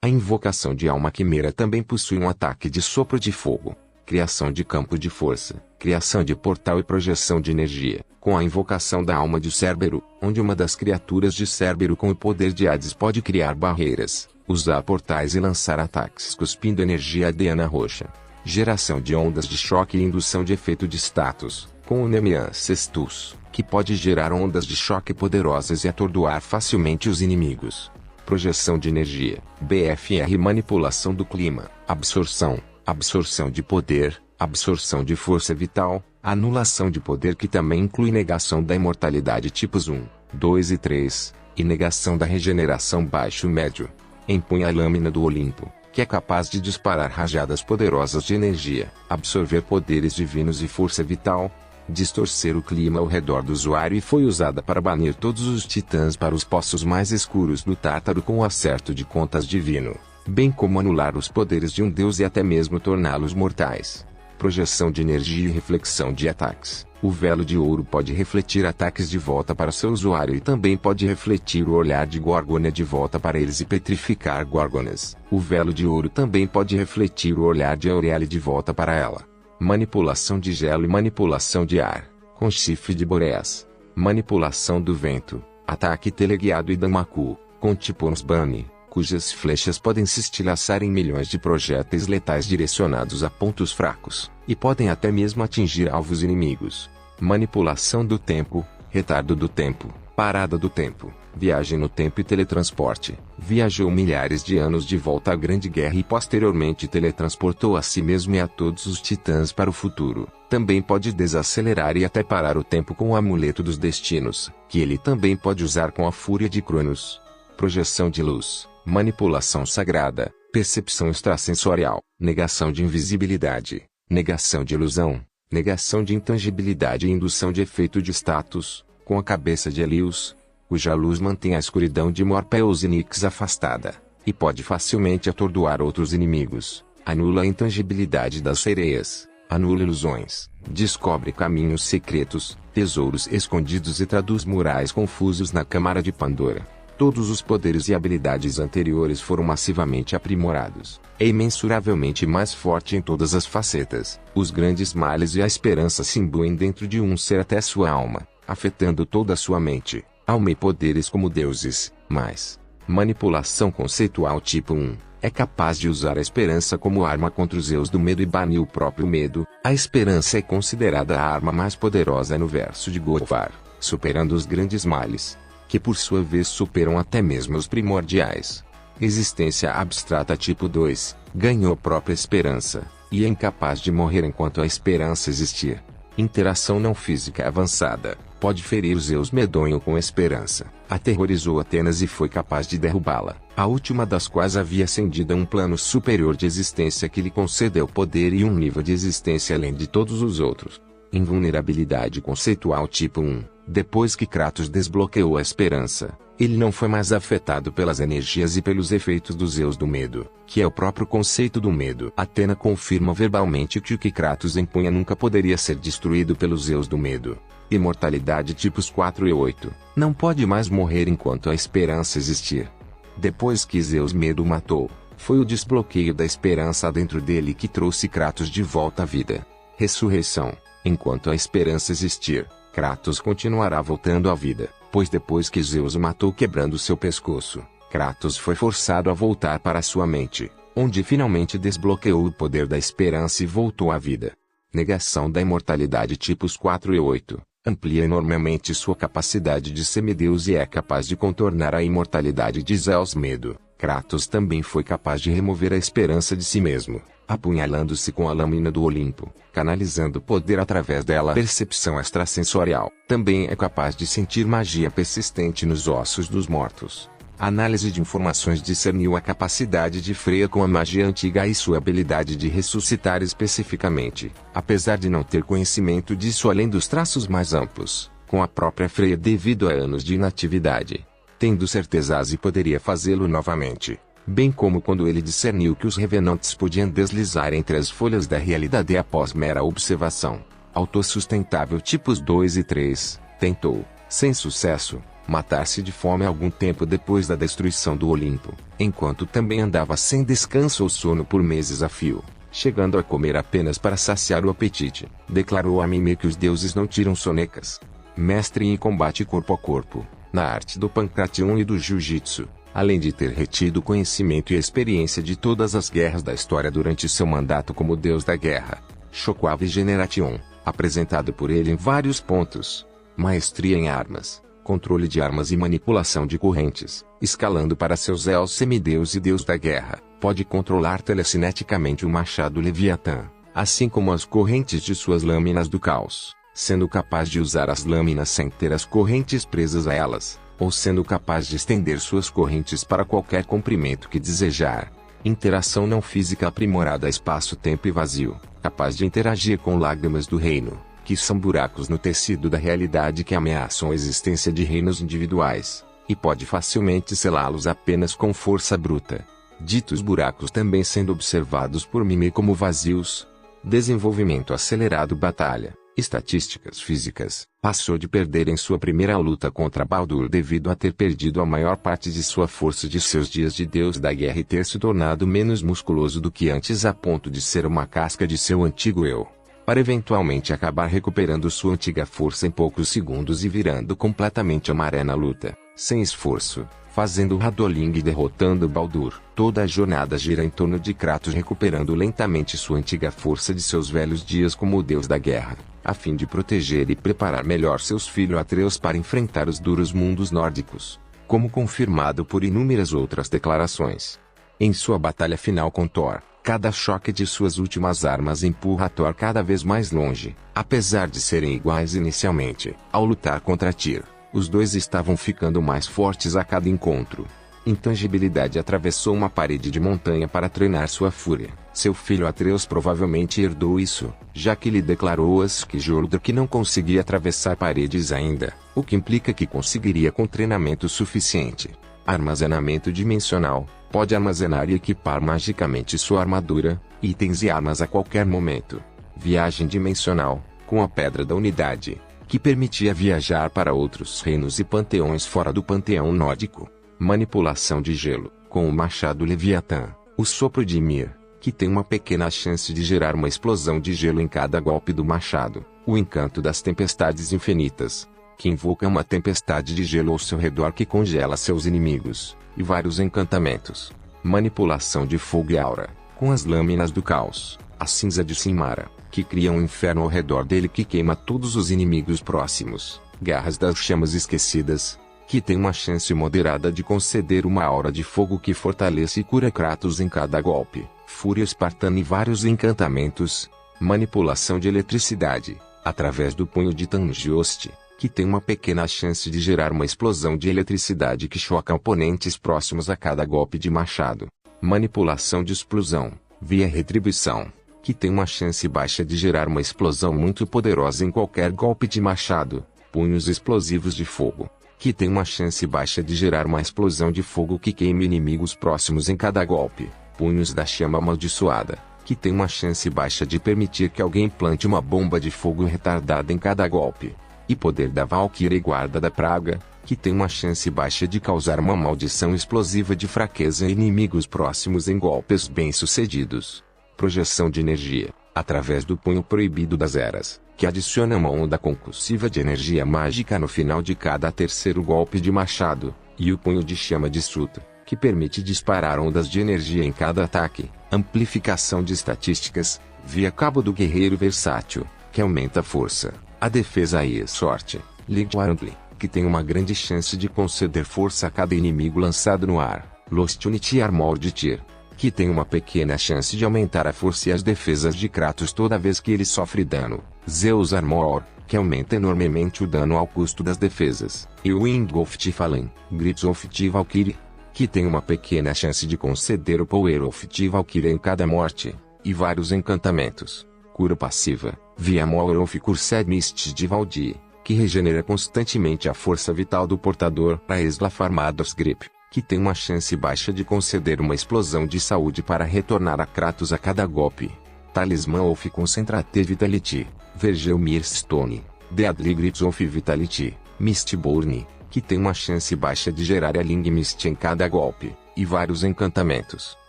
A: A invocação de alma quimera também possui um ataque de sopro de fogo, criação de campo de força, criação de portal e projeção de energia, com a invocação da alma de Cérbero, onde uma das criaturas de Cérbero com o poder de Hades pode criar barreiras, usar portais e lançar ataques cuspindo energia Diana roxa. Geração de ondas de choque e indução de efeito de status, com o Nemian Cestus, que pode gerar ondas de choque poderosas e atordoar facilmente os inimigos. Projeção de energia, BFR manipulação do clima, absorção de poder, absorção de força vital, anulação de poder que também inclui negação da imortalidade tipos 1, 2 e 3, e negação da regeneração baixo-médio. Empunha a lâmina do Olimpo, que é capaz de disparar rajadas poderosas de energia, absorver poderes divinos e força vital, distorcer o clima ao redor do usuário e foi usada para banir todos os titãs para os poços mais escuros do Tártaro com o acerto de contas divino, bem como anular os poderes de um deus e até mesmo torná-los mortais. Projeção de energia e reflexão de ataques. O velo de ouro pode refletir ataques de volta para seu usuário e também pode refletir o olhar de Gorgônia de volta para eles e petrificar Gorgonas. O velo de ouro também pode refletir o olhar de Aureale de volta para ela. Manipulação de gelo e manipulação de ar, com chifre de Boreas. Manipulação do vento, ataque teleguiado e Damaku, com Tipons Bunny, cujas flechas podem se estilhaçar em milhões de projéteis letais direcionados a pontos fracos, e podem até mesmo atingir alvos inimigos. Manipulação do tempo, retardo do tempo, parada do tempo, viagem no tempo e teletransporte. Viajou milhares de anos de volta à Grande Guerra e posteriormente teletransportou a si mesmo e a todos os titãs para o futuro. Também pode desacelerar e até parar o tempo com o Amuleto dos Destinos, que ele também pode usar com a Fúria de Cronos. Projeção de luz, manipulação sagrada, percepção extrasensorial, negação de invisibilidade, negação de ilusão, negação de intangibilidade e indução de efeito de status, com a cabeça de Helios, cuja luz mantém a escuridão de Morpheus e Nix afastada, e pode facilmente atordoar outros inimigos. Anula a intangibilidade das sereias, anula ilusões, descobre caminhos secretos, tesouros escondidos e traduz murais confusos na Câmara de Pandora. Todos os poderes e habilidades anteriores foram massivamente aprimorados. É imensuravelmente mais forte em todas as facetas. Os grandes males e a esperança se imbuem dentro de um ser até sua alma, afetando toda a sua mente, alma e poderes como deuses. Mas, manipulação conceitual tipo 1, é capaz de usar a esperança como arma contra os Zeus do medo e banir o próprio medo. A esperança é considerada a arma mais poderosa no verso de Godvar, superando os grandes males, que por sua vez superam até mesmo os primordiais. Existência abstrata tipo 2, ganhou própria esperança, e é incapaz de morrer enquanto a esperança existir. Interação não física avançada, pode ferir os Zeus medonho com esperança, aterrorizou Atenas e foi capaz de derrubá-la, a última das quais havia ascendido a um plano superior de existência que lhe concedeu poder e um nível de existência além de todos os outros. Invulnerabilidade conceitual tipo 1. Depois que Kratos desbloqueou a esperança, ele não foi mais afetado pelas energias e pelos efeitos dos Zeus do medo, que é o próprio conceito do medo. Atena confirma verbalmente que o que Kratos empunha nunca poderia ser destruído pelos Zeus do medo. Imortalidade tipos 4 e 8. Não pode mais morrer enquanto a esperança existir. Depois que Zeus medo o matou, foi o desbloqueio da esperança dentro dele que trouxe Kratos de volta à vida. Ressurreição. Enquanto a esperança existir, Kratos continuará voltando à vida, pois depois que Zeus o matou quebrando seu pescoço, Kratos foi forçado a voltar para sua mente, onde finalmente desbloqueou o poder da esperança e voltou à vida. Negação da imortalidade tipos 4 e 8. Amplia enormemente sua capacidade de semideus e é capaz de contornar a imortalidade de Zeus medo. Kratos também foi capaz de remover a esperança de si mesmo, apunhalando-se com a lâmina do Olimpo, canalizando poder através dela. Percepção extrasensorial. Também é capaz de sentir magia persistente nos ossos dos mortos. A análise de informações discerniu a capacidade de Freya com a magia antiga e sua habilidade de ressuscitar especificamente, apesar de não ter conhecimento disso além dos traços mais amplos, com a própria Freya devido a anos de inatividade. Tendo certeza Azi poderia fazê-lo novamente, bem como quando ele discerniu que os revenantes podiam deslizar entre as folhas da realidade após mera observação. Autossustentável tipos 2 e 3, tentou, sem sucesso, matar-se de fome algum tempo depois da destruição do Olimpo, enquanto também andava sem descanso ou sono por meses a fio, chegando a comer apenas para saciar o apetite. Declarou a Mimir que os deuses não tiram sonecas. Mestre em combate corpo a corpo, na arte do Pancration e do Jiu-Jitsu, além de ter retido conhecimento e experiência de todas as guerras da história durante seu mandato como deus da guerra. Shockwave Generation, apresentado por ele em vários pontos. Maestria em armas, controle de armas e manipulação de correntes, escalando para seus elos semideus e deus da guerra, pode controlar telecineticamente o machado Leviatã, assim como as correntes de suas lâminas do caos, sendo capaz de usar as lâminas sem ter as correntes presas a elas, ou sendo capaz de estender suas correntes para qualquer comprimento que desejar. Interação não física aprimorada a espaço-tempo e vazio, capaz de interagir com lágrimas do reino, que são buracos no tecido da realidade que ameaçam a existência de reinos individuais, e pode facilmente selá-los apenas com força bruta. Ditos buracos também sendo observados por Mimir como vazios. Desenvolvimento acelerado. Batalha. Estatísticas físicas. Passou de perder em sua primeira luta contra Baldur devido a ter perdido a maior parte de sua força de seus dias de deus da guerra e ter se tornado menos musculoso do que antes a ponto de ser uma casca de seu antigo eu, para eventualmente acabar recuperando sua antiga força em poucos segundos e virando completamente a maré na luta, sem esforço, fazendo Radoling e derrotando Baldur. Toda a jornada gira em torno de Kratos recuperando lentamente sua antiga força de seus velhos dias como o deus da guerra, a fim de proteger e preparar melhor seus filhos Atreus para enfrentar os duros mundos nórdicos, como confirmado por inúmeras outras declarações. Em sua batalha final com Thor, cada choque de suas últimas armas empurra Thor cada vez mais longe. Apesar de serem iguais inicialmente, ao lutar contra Tyr, os dois estavam ficando mais fortes a cada encontro. Intangibilidade atravessou uma parede de montanha para treinar sua fúria. Seu filho Atreus provavelmente herdou isso, já que lhe declarou a Skjoldr que não conseguia atravessar paredes ainda, o que implica que conseguiria com treinamento suficiente. Armazenamento dimensional. Pode armazenar e equipar magicamente sua armadura, itens e armas a qualquer momento. Viagem dimensional, com a Pedra da Unidade, que permitia viajar para outros reinos e panteões fora do panteão nórdico. Manipulação de gelo, com o machado Leviatã, o sopro de Ymir, que tem uma pequena chance de gerar uma explosão de gelo em cada golpe do machado. O encanto das tempestades infinitas, que invoca uma tempestade de gelo ao seu redor que congela seus inimigos, e vários encantamentos. Manipulação de fogo e aura, com as lâminas do caos, a cinza de Sinmara, que cria um inferno ao redor dele que queima todos os inimigos próximos. Garras das chamas esquecidas, que tem uma chance moderada de conceder uma aura de fogo que fortalece e cura Kratos em cada golpe. Fúria espartana e vários encantamentos. Manipulação de eletricidade, através do punho de Tangioste, que tem uma pequena chance de gerar uma explosão de eletricidade que choca oponentes próximos a cada golpe de machado. Manipulação de explosão, via retribuição, que tem uma chance baixa de gerar uma explosão muito poderosa em qualquer golpe de machado. Punhos explosivos de fogo, que tem uma chance baixa de gerar uma explosão de fogo que queime inimigos próximos em cada golpe. Punhos da chama amaldiçoada, que tem uma chance baixa de permitir que alguém plante uma bomba de fogo retardada em cada golpe. E poder da Valkyrie Guarda da Praga, que tem uma chance baixa de causar uma maldição explosiva de fraqueza em inimigos próximos em golpes bem-sucedidos. Projeção de energia, através do punho proibido das eras, que adiciona uma onda concussiva de energia mágica no final de cada terceiro golpe de machado, e o punho de chama de Suta, que permite disparar ondas de energia em cada ataque. Amplificação de estatísticas, via cabo do guerreiro versátil, que aumenta a força, a defesa e a sorte. Lead Warranty, que tem uma grande chance de conceder força a cada inimigo lançado no ar. Lost Unity Armor de Tyr, que tem uma pequena chance de aumentar a força e as defesas de Kratos toda vez que ele sofre dano. Zeus Armor, que aumenta enormemente o dano ao custo das defesas. E Wing of Tiflin, Grips of Valkyrie, que tem uma pequena chance de conceder o Power of the Valkyrie em cada morte, e vários encantamentos. Cura passiva, via Power of Cursed Mist de Valdi, que regenera constantemente a força vital do portador. A Eslaf Armados Grip, que tem uma chance baixa de conceder uma explosão de saúde para retornar a Kratos a cada golpe. Talismã of Concentrate Vitality, Vergel Mirstone, Deadly Grips of Vitality, Mistborn, que tem uma chance baixa de gerar a Ling Mist em cada golpe, e vários encantamentos.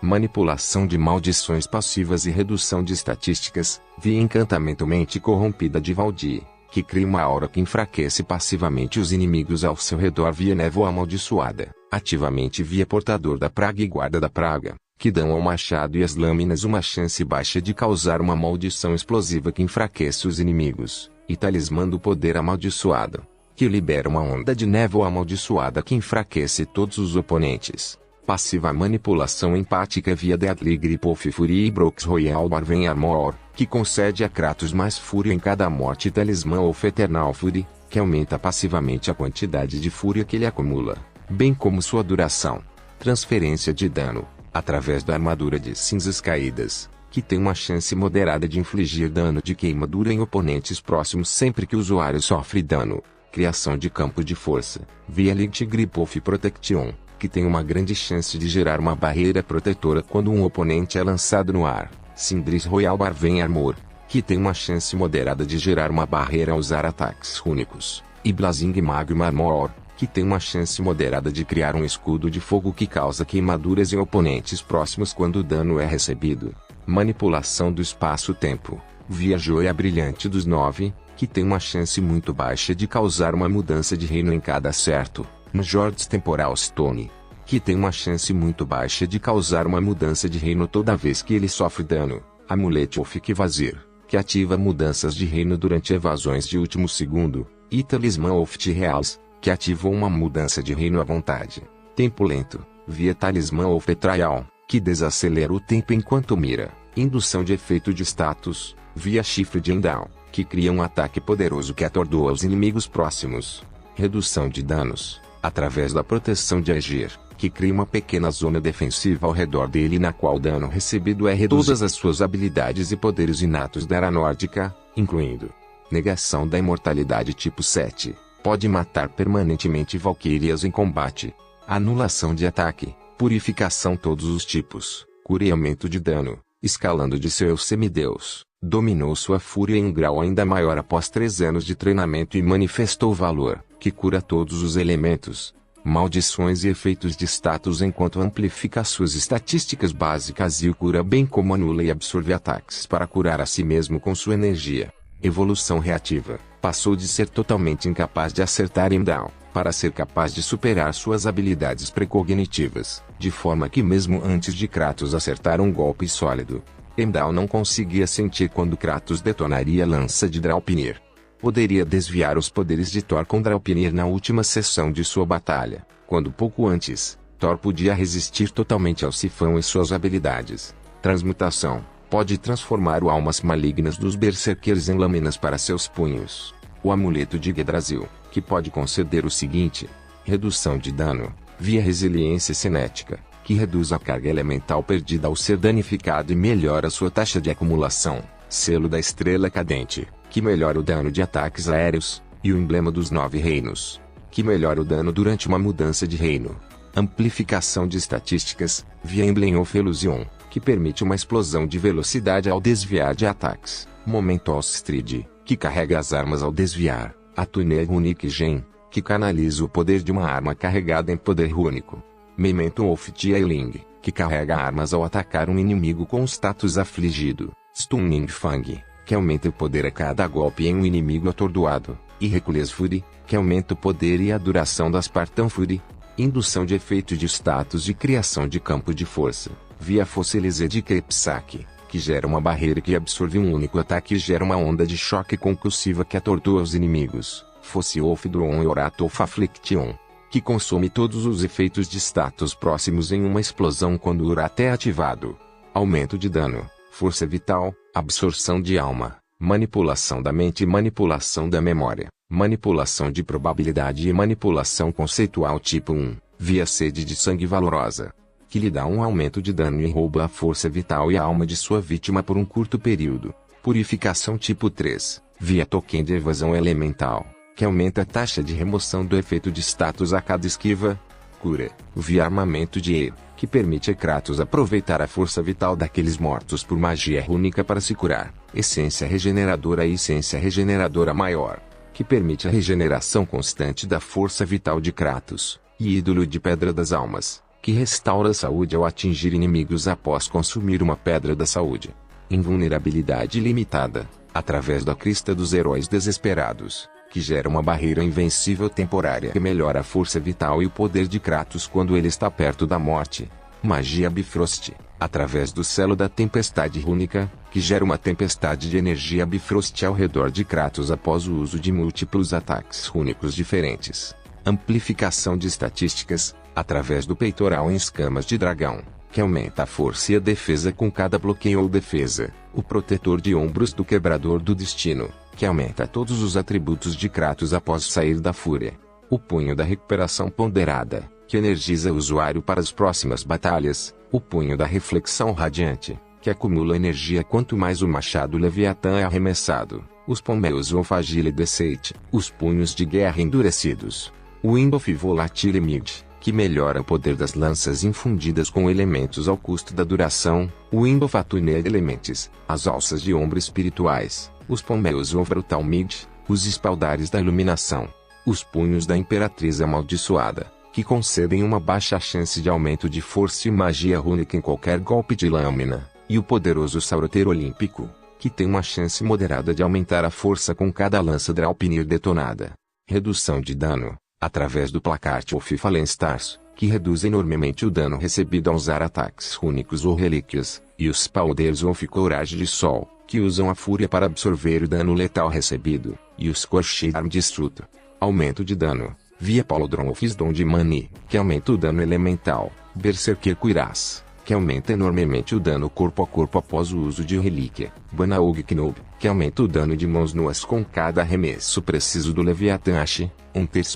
A: Manipulação de maldições passivas e redução de estatísticas, via Encantamento Mente Corrompida de Valdi, que cria uma aura que enfraquece passivamente os inimigos ao seu redor via Névoa Amaldiçoada, ativamente via Portador da Praga e Guarda da Praga, que dão ao machado e às lâminas uma chance baixa de causar uma maldição explosiva que enfraquece os inimigos, e Talismã do Poder Amaldiçoado, que libera uma onda de névoa amaldiçoada que enfraquece todos os oponentes. Passiva manipulação empática via Deadly Grip of Fury e Brox Royal Barven Armor, que concede a Kratos mais fúria em cada morte. Talismã of Eternal Fury, que aumenta passivamente a quantidade de fúria que ele acumula, bem como sua duração. Transferência de dano, através da armadura de cinzas caídas, que tem uma chance moderada de infligir dano de queimadura em oponentes próximos sempre que o usuário sofre dano. Criação de campo de força, via Light Grip of Protection, que tem uma grande chance de gerar uma barreira protetora quando um oponente é lançado no ar. Sindris Royal Barven Armor, que tem uma chance moderada de gerar uma barreira ao usar ataques únicos. E Blazing Magma Armor, que tem uma chance moderada de criar um escudo de fogo que causa queimaduras em oponentes próximos quando o dano é recebido. Manipulação do espaço-tempo, via Joia Brilhante dos 9, que tem uma chance muito baixa de causar uma mudança de reino em cada acerto. Major's Temporal Stone, que tem uma chance muito baixa de causar uma mudança de reino toda vez que ele sofre dano. Amulet of Kivazir, que ativa mudanças de reino durante evasões de último segundo. E Talismã of Reals, que ativa uma mudança de reino à vontade. Tempo lento, via Talismã of Betrayal, que desacelera o tempo enquanto mira. Indução de efeito de status, via Chifre de Endal, que cria um ataque poderoso que atordoa os inimigos próximos. Redução de danos, através da proteção de Agir, que cria uma pequena zona defensiva ao redor dele na qual o dano recebido é reduzido. Todas as suas habilidades e poderes inatos da Era Nórdica, incluindo Negação da Imortalidade tipo 7, pode matar permanentemente Valquírias em combate. Anulação de ataque, Purificação todos os tipos, cura e aumento de dano, escalando de seu semideus. Dominou sua fúria em um grau ainda maior após 3 anos de treinamento e manifestou valor, que cura todos os elementos, maldições e efeitos de status enquanto amplifica suas estatísticas básicas e o cura bem como anula e absorve ataques para curar a si mesmo com sua energia. Evolução reativa, passou de ser totalmente incapaz de acertar em down, para ser capaz de superar suas habilidades precognitivas, de forma que mesmo antes de Kratos acertar um golpe sólido, Heimdall não conseguia sentir quando Kratos detonaria a lança de Draupnir. Poderia desviar os poderes de Thor com Draupnir na última sessão de sua batalha, quando pouco antes, Thor podia resistir totalmente ao sifão e suas habilidades. Transmutação, pode transformar o almas malignas dos berserkers em lâminas para seus punhos. O amuleto de Yggdrasil, que pode conceder o seguinte: redução de dano, via resiliência cinética, que reduz a carga elemental perdida ao ser danificado e melhora sua taxa de acumulação. Selo da Estrela Cadente, que melhora o dano de ataques aéreos, e o Emblema dos 9 Reinos, que melhora o dano durante uma mudança de reino. Amplificação de estatísticas, via Emblem of Illusion, que permite uma explosão de velocidade ao desviar de ataques. Momento Ostrid, que carrega as armas ao desviar. A Tune Runic Gen, que canaliza o poder de uma arma carregada em poder rúnico. Memento of Tiailing, que carrega armas ao atacar um inimigo com status afligido. Stunning Fang, que aumenta o poder a cada golpe em um inimigo atordoado. E Hercules Fury, que aumenta o poder e a duração da Spartan Fury. Indução de efeito de status e criação de campo de força, via Fossilize de Krepsak, que gera uma barreira que absorve um único ataque e gera uma onda de choque concussiva que atordoa os inimigos. Fosse of Dron e Orato of Affliction, que consome todos os efeitos de status próximos em uma explosão quando o Urat é ativado. Aumento de dano, força vital, absorção de alma, manipulação da mente e manipulação da memória, manipulação de probabilidade e manipulação conceitual tipo 1, via sede de sangue valorosa, que lhe dá um aumento de dano e rouba a força vital e a alma de sua vítima por um curto período. Purificação tipo 3, via token de evasão elemental, que aumenta a taxa de remoção do efeito de status a cada esquiva. Cura, via armamento de E, que permite a Kratos aproveitar a força vital daqueles mortos por magia rúnica para se curar. Essência regeneradora e essência regeneradora maior, que permite a regeneração constante da força vital de Kratos. E ídolo de pedra das almas, que restaura a saúde ao atingir inimigos após consumir uma pedra da saúde. Invulnerabilidade limitada, através da crista dos heróis desesperados, que gera uma barreira invencível temporária que melhora a força vital e o poder de Kratos quando ele está perto da morte. Magia Bifrost, através do selo da tempestade rúnica, que gera uma tempestade de energia Bifrost ao redor de Kratos após o uso de múltiplos ataques rúnicos diferentes. Amplificação de estatísticas, através do peitoral em escamas de dragão, que aumenta a força e a defesa com cada bloqueio ou defesa. O protetor de ombros do quebrador do destino, que aumenta todos os atributos de Kratos após sair da fúria. O punho da recuperação ponderada, que energiza o usuário para as próximas batalhas. O punho da reflexão radiante, que acumula energia quanto mais o machado Leviatã é arremessado. Os pomeus ou Fagile Deceit, os punhos de guerra endurecidos. O Imbof Volatile Mid, que melhora o poder das lanças infundidas com elementos ao custo da duração. O Imbof Atune Elements, as alças de ombro espirituais. Os pomeus ou Brutal Mid, os espaldares da iluminação. Os punhos da Imperatriz Amaldiçoada, que concedem uma baixa chance de aumento de força e magia rúnica em qualquer golpe de lâmina. E o poderoso Sauroter Olímpico, que tem uma chance moderada de aumentar a força com cada lança Draupnir detonada. Redução de dano, através do Placard of Fallen Stars, que reduz enormemente o dano recebido ao usar ataques rúnicos ou relíquias. E os Powders of Coragem de Sol, que usam a fúria para absorver o dano letal recebido. E os Scorched Arm Destruto. Aumento de dano, via Pauldron of Wisdom de Mani, que aumenta o dano elemental. Berserker Cuirass, que aumenta enormemente o dano corpo a corpo após o uso de relíquia. Banaug Knob, que aumenta o dano de mãos nuas com cada arremesso preciso do Leviatã Ash.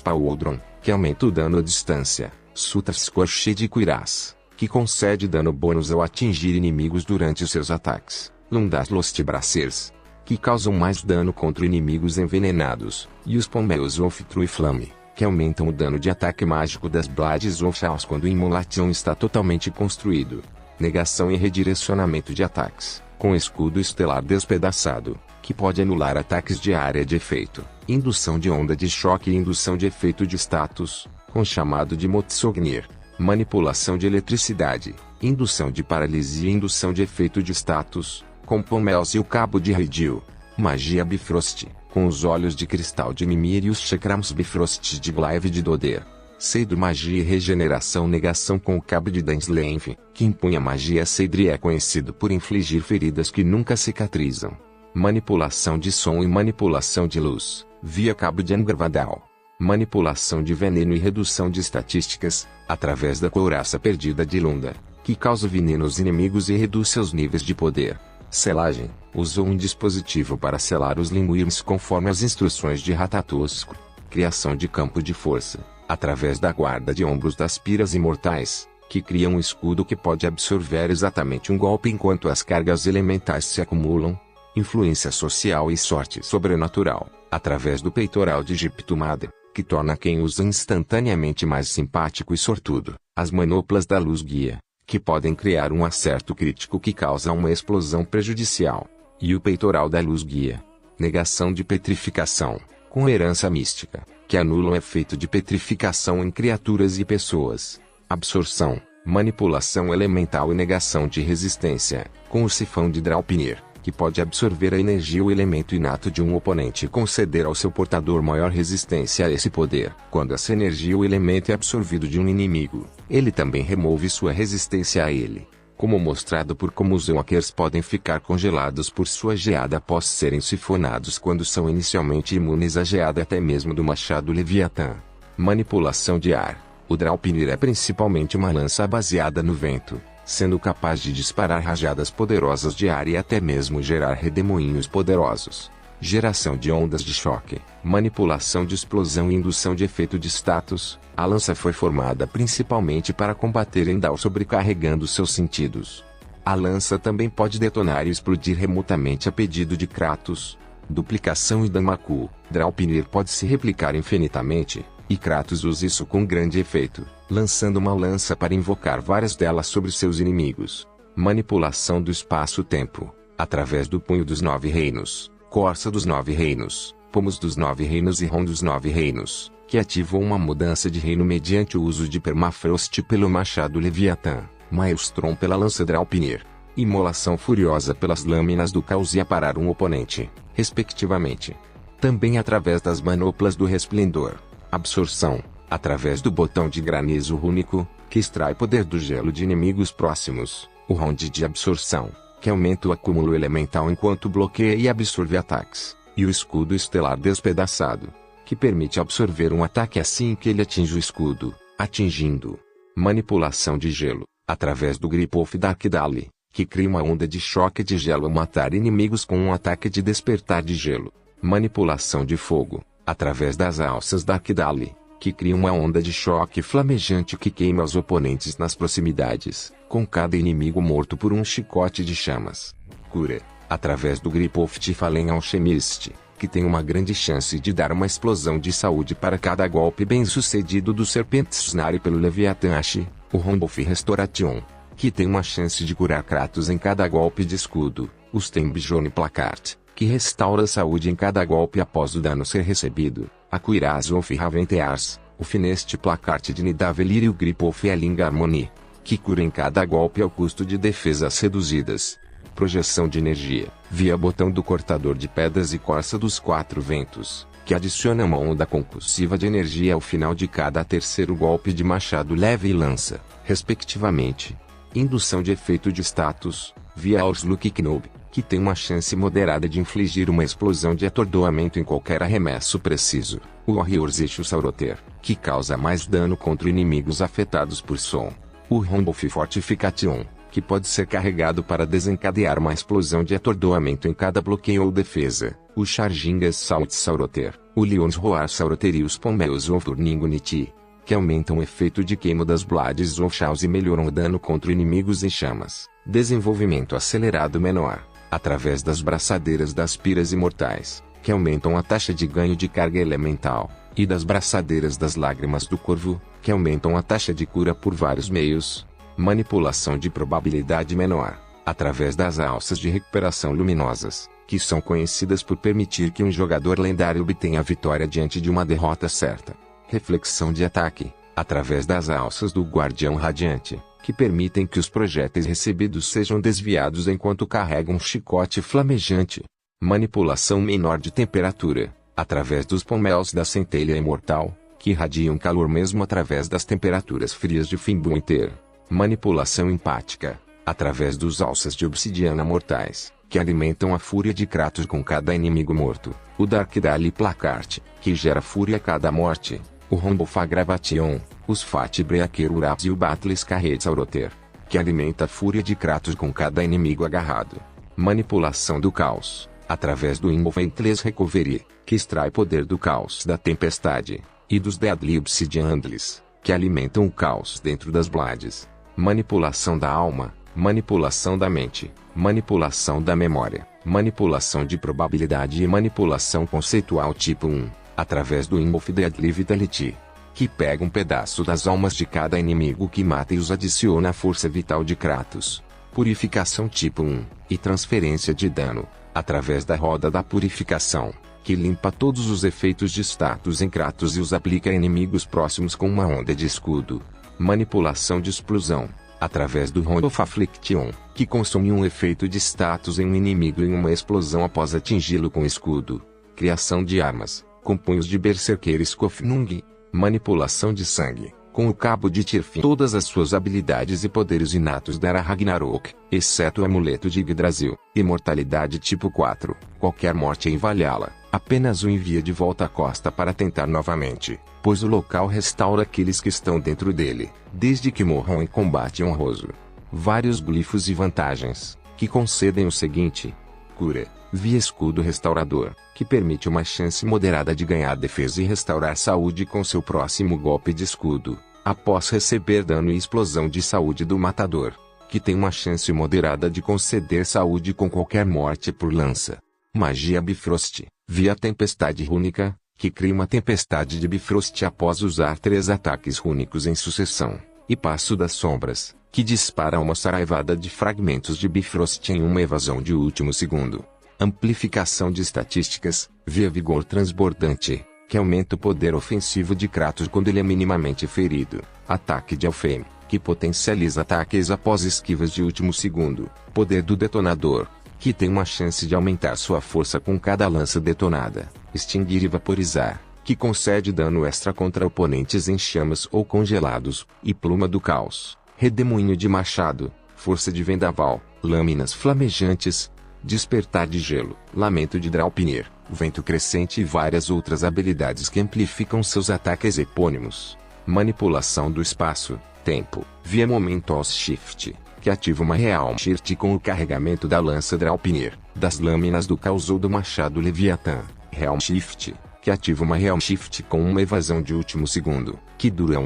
A: Pauldron, que aumenta o dano à distância. Sutra Scorched Cuirass, que concede dano bônus ao atingir inimigos durante os seus ataques. Lundas Lost Bracers, que causam mais dano contra inimigos envenenados. E os Pomeus of True Flame, que aumentam o dano de ataque mágico das Blades of Chaos quando o Immolation está totalmente construído. Negação e redirecionamento de ataques, com escudo estelar despedaçado, que pode anular ataques de área de efeito. Indução de onda de choque e indução de efeito de status, com chamado de Motsognir. Manipulação de eletricidade, indução de paralisia e indução de efeito de status, com Pomels e o cabo de Ridil. Magia Bifrost, com os olhos de cristal de Mimir e os chakrams Bifrost de Glaive de Doder. Seidr Magia e regeneração negação com o cabo de Dansleif, que impunha magia Seidr e é conhecido por infligir feridas que nunca cicatrizam. Manipulação de som e manipulação de luz, via cabo de Angrvadal. Manipulação de veneno e redução de estatísticas, através da couraça perdida de Lunda, que causa veneno aos inimigos e reduz seus níveis de poder. Selagem, usou um dispositivo para selar os Limwyrms conforme as instruções de Ratatosk. Criação de campo de força, através da guarda de ombros das piras imortais, que cria um escudo que pode absorver exatamente um golpe enquanto as cargas elementais se acumulam. Influência social e sorte sobrenatural, através do peitoral de Giptumada, que torna quem usa instantaneamente mais simpático e sortudo. As manoplas da luz guia, que podem criar um acerto crítico que causa uma explosão prejudicial. E o peitoral da luz guia. Negação de petrificação, com herança mística, que anula o efeito de petrificação em criaturas e pessoas. Absorção, manipulação elemental e negação de resistência, com o sifão de Draupnir, que pode absorver a energia ou elemento inato de um oponente e conceder ao seu portador maior resistência a esse poder. Quando essa energia ou elemento é absorvido de um inimigo, ele também remove sua resistência a ele. Como mostrado por como os Walkers podem ficar congelados por sua geada após serem sifonados quando são inicialmente imunes à geada até mesmo do machado Leviatã. Manipulação de ar. O Draupnir é principalmente uma lança baseada no vento, sendo capaz de disparar rajadas poderosas de ar e até mesmo gerar redemoinhos poderosos. Geração de ondas de choque, manipulação de explosão e indução de efeito de status, A lança foi formada principalmente para combater Endal sobrecarregando seus sentidos. A lança também pode detonar e explodir remotamente a pedido de Kratos. Duplicação e Danmaku. Draupnir pode se replicar infinitamente, e Kratos usa isso com grande efeito, lançando uma lança para invocar várias delas sobre seus inimigos. Manipulação do espaço-tempo. Através do punho dos 9 reinos, corça dos 9 reinos, pomos dos 9 reinos e rom dos 9 reinos, que ativam uma mudança de reino mediante o uso de Permafrost pelo machado Leviatã, Maelstrom pela lança Draupnir, Imolação Furiosa pelas lâminas do caos e aparar um oponente, respectivamente. Também através das manoplas do Resplendor. Absorção, através do botão de granizo rúnico, que extrai poder do gelo de inimigos próximos, o round de absorção, que aumenta o acúmulo elemental enquanto bloqueia e absorve ataques, e o escudo estelar despedaçado, que permite absorver um ataque assim que ele atinge o escudo, atingindo. Manipulação de gelo, através do Grip of Dark Dali, que cria uma onda de choque de gelo ao matar inimigos com um ataque de despertar de gelo. Manipulação de fogo, através das alças Dark Dali, que cria uma onda de choque flamejante que queima os oponentes nas proximidades, com cada inimigo morto por um chicote de chamas. Cura, através do Grip of Tifalen Alchemist, que tem uma grande chance de dar uma explosão de saúde para cada golpe bem-sucedido do Serpent Snare pelo Leviathan Ash, o Rombolf Restoration, que tem uma chance de curar Kratos em cada golpe de escudo, o Stembjorn Placard, que restaura a saúde em cada golpe após o dano ser recebido, a Cuirass of Raventers, o Fineste Placard de Nidavellir e o Grip of Eling Harmony, que cura em cada golpe ao custo de defesas reduzidas. Projeção de energia, via botão do cortador de pedras e corça dos 4 ventos, que adiciona uma onda concussiva de energia ao final de cada terceiro golpe de machado leve e lança, respectivamente. Indução de efeito de status, via Aursluck Knob, que tem uma chance moderada de infligir uma explosão de atordoamento em qualquer arremesso preciso. O Warrior's Issue Sauroter, que causa mais dano contra inimigos afetados por som. O Rombolf Fortification, que pode ser carregado para desencadear uma explosão de atordoamento em cada bloqueio ou defesa. O Charging Assault Sauroter, o Leon's Roar Sauroter e os Pommels of Burning Unity, que aumentam o efeito de queima das Blades of Chaos e melhoram o dano contra inimigos em chamas. Desenvolvimento acelerado menor, através das braçadeiras das piras imortais, que aumentam a taxa de ganho de carga elemental, e das braçadeiras das lágrimas do corvo, que aumentam a taxa de cura por vários meios. Manipulação de probabilidade menor, através das alças de recuperação luminosas, que são conhecidas por permitir que um jogador lendário obtenha a vitória diante de uma derrota certa. Reflexão de ataque, através das alças do Guardião Radiante, que permitem que os projéteis recebidos sejam desviados enquanto carregam um chicote flamejante. Manipulação menor de temperatura, através dos pommels da Centelha Imortal, que irradiam calor mesmo através das temperaturas frias de Fimbulwinter. Manipulação empática, através dos alças de obsidiana mortais, que alimentam a fúria de Kratos com cada inimigo morto. O Dark Dali Placard, que gera fúria a cada morte. O Rombolf Aggravation, os Fatbreaker Uraps e o Battles Carret Sauroter, que alimenta a fúria de Kratos com cada inimigo agarrado. Manipulação do caos, através do Inmoventless Recovery, que extrai poder do caos da tempestade, e dos Deadly Obsidian Handles, que alimentam o caos dentro das Blades. Manipulação da alma, manipulação da mente, manipulação da memória, manipulação de probabilidade e manipulação conceitual tipo 1, através do Imbolf Deadly Vitality, que pega um pedaço das almas de cada inimigo que mata e os adiciona à força vital de Kratos. Purificação tipo 1, e transferência de dano, através da roda da purificação, que limpa todos os efeitos de status em Kratos e os aplica a inimigos próximos com uma onda de escudo. Manipulação de explosão, através do Round of Affliction, que consome um efeito de status em um inimigo em uma explosão após atingi-lo com escudo. Criação de armas, com punhos de Berserker Skofnung. Manipulação de sangue, com o cabo de Tirfin. Todas as suas habilidades e poderes inatos dará Ragnarok, exceto o amuleto de Yggdrasil. Imortalidade tipo 4, qualquer morte em Valhalla, apenas o envia de volta à costa para tentar novamente, pois o local restaura aqueles que estão dentro dele, desde que morram em combate honroso. Vários glifos e vantagens, que concedem o seguinte: cura, via escudo restaurador, que permite uma chance moderada de ganhar defesa e restaurar saúde com seu próximo golpe de escudo, após receber dano e explosão de saúde do matador, que tem uma chance moderada de conceder saúde com qualquer morte por lança. Magia Bifrost, via tempestade rúnica, que cria uma tempestade de Bifrost após usar 3 ataques rúnicos em sucessão, e Passo das Sombras, que dispara uma saraivada de fragmentos de Bifrost em uma evasão de último segundo. Amplificação de estatísticas, via Vigor Transbordante, que aumenta o poder ofensivo de Kratos quando ele é minimamente ferido. Ataque de Alfheim, que potencializa ataques após esquivas de último segundo. Poder do Detonador, que tem uma chance de aumentar sua força com cada lança detonada. Extinguir e Vaporizar, que concede dano extra contra oponentes em chamas ou congelados. E Pluma do Caos, Redemoinho de Machado, Força de Vendaval, Lâminas Flamejantes, Despertar de Gelo, Lamento de Draupnir, Vento Crescente e várias outras habilidades que amplificam seus ataques epônimos. Manipulação do Espaço, Tempo, via Momentos Shift, que ativa uma Realm Shift com o carregamento da lança Draupnir, das Lâminas do Caos ou do Machado Leviatã. Realm Shift, que ativa uma Realm Shift com uma evasão de último segundo, que dura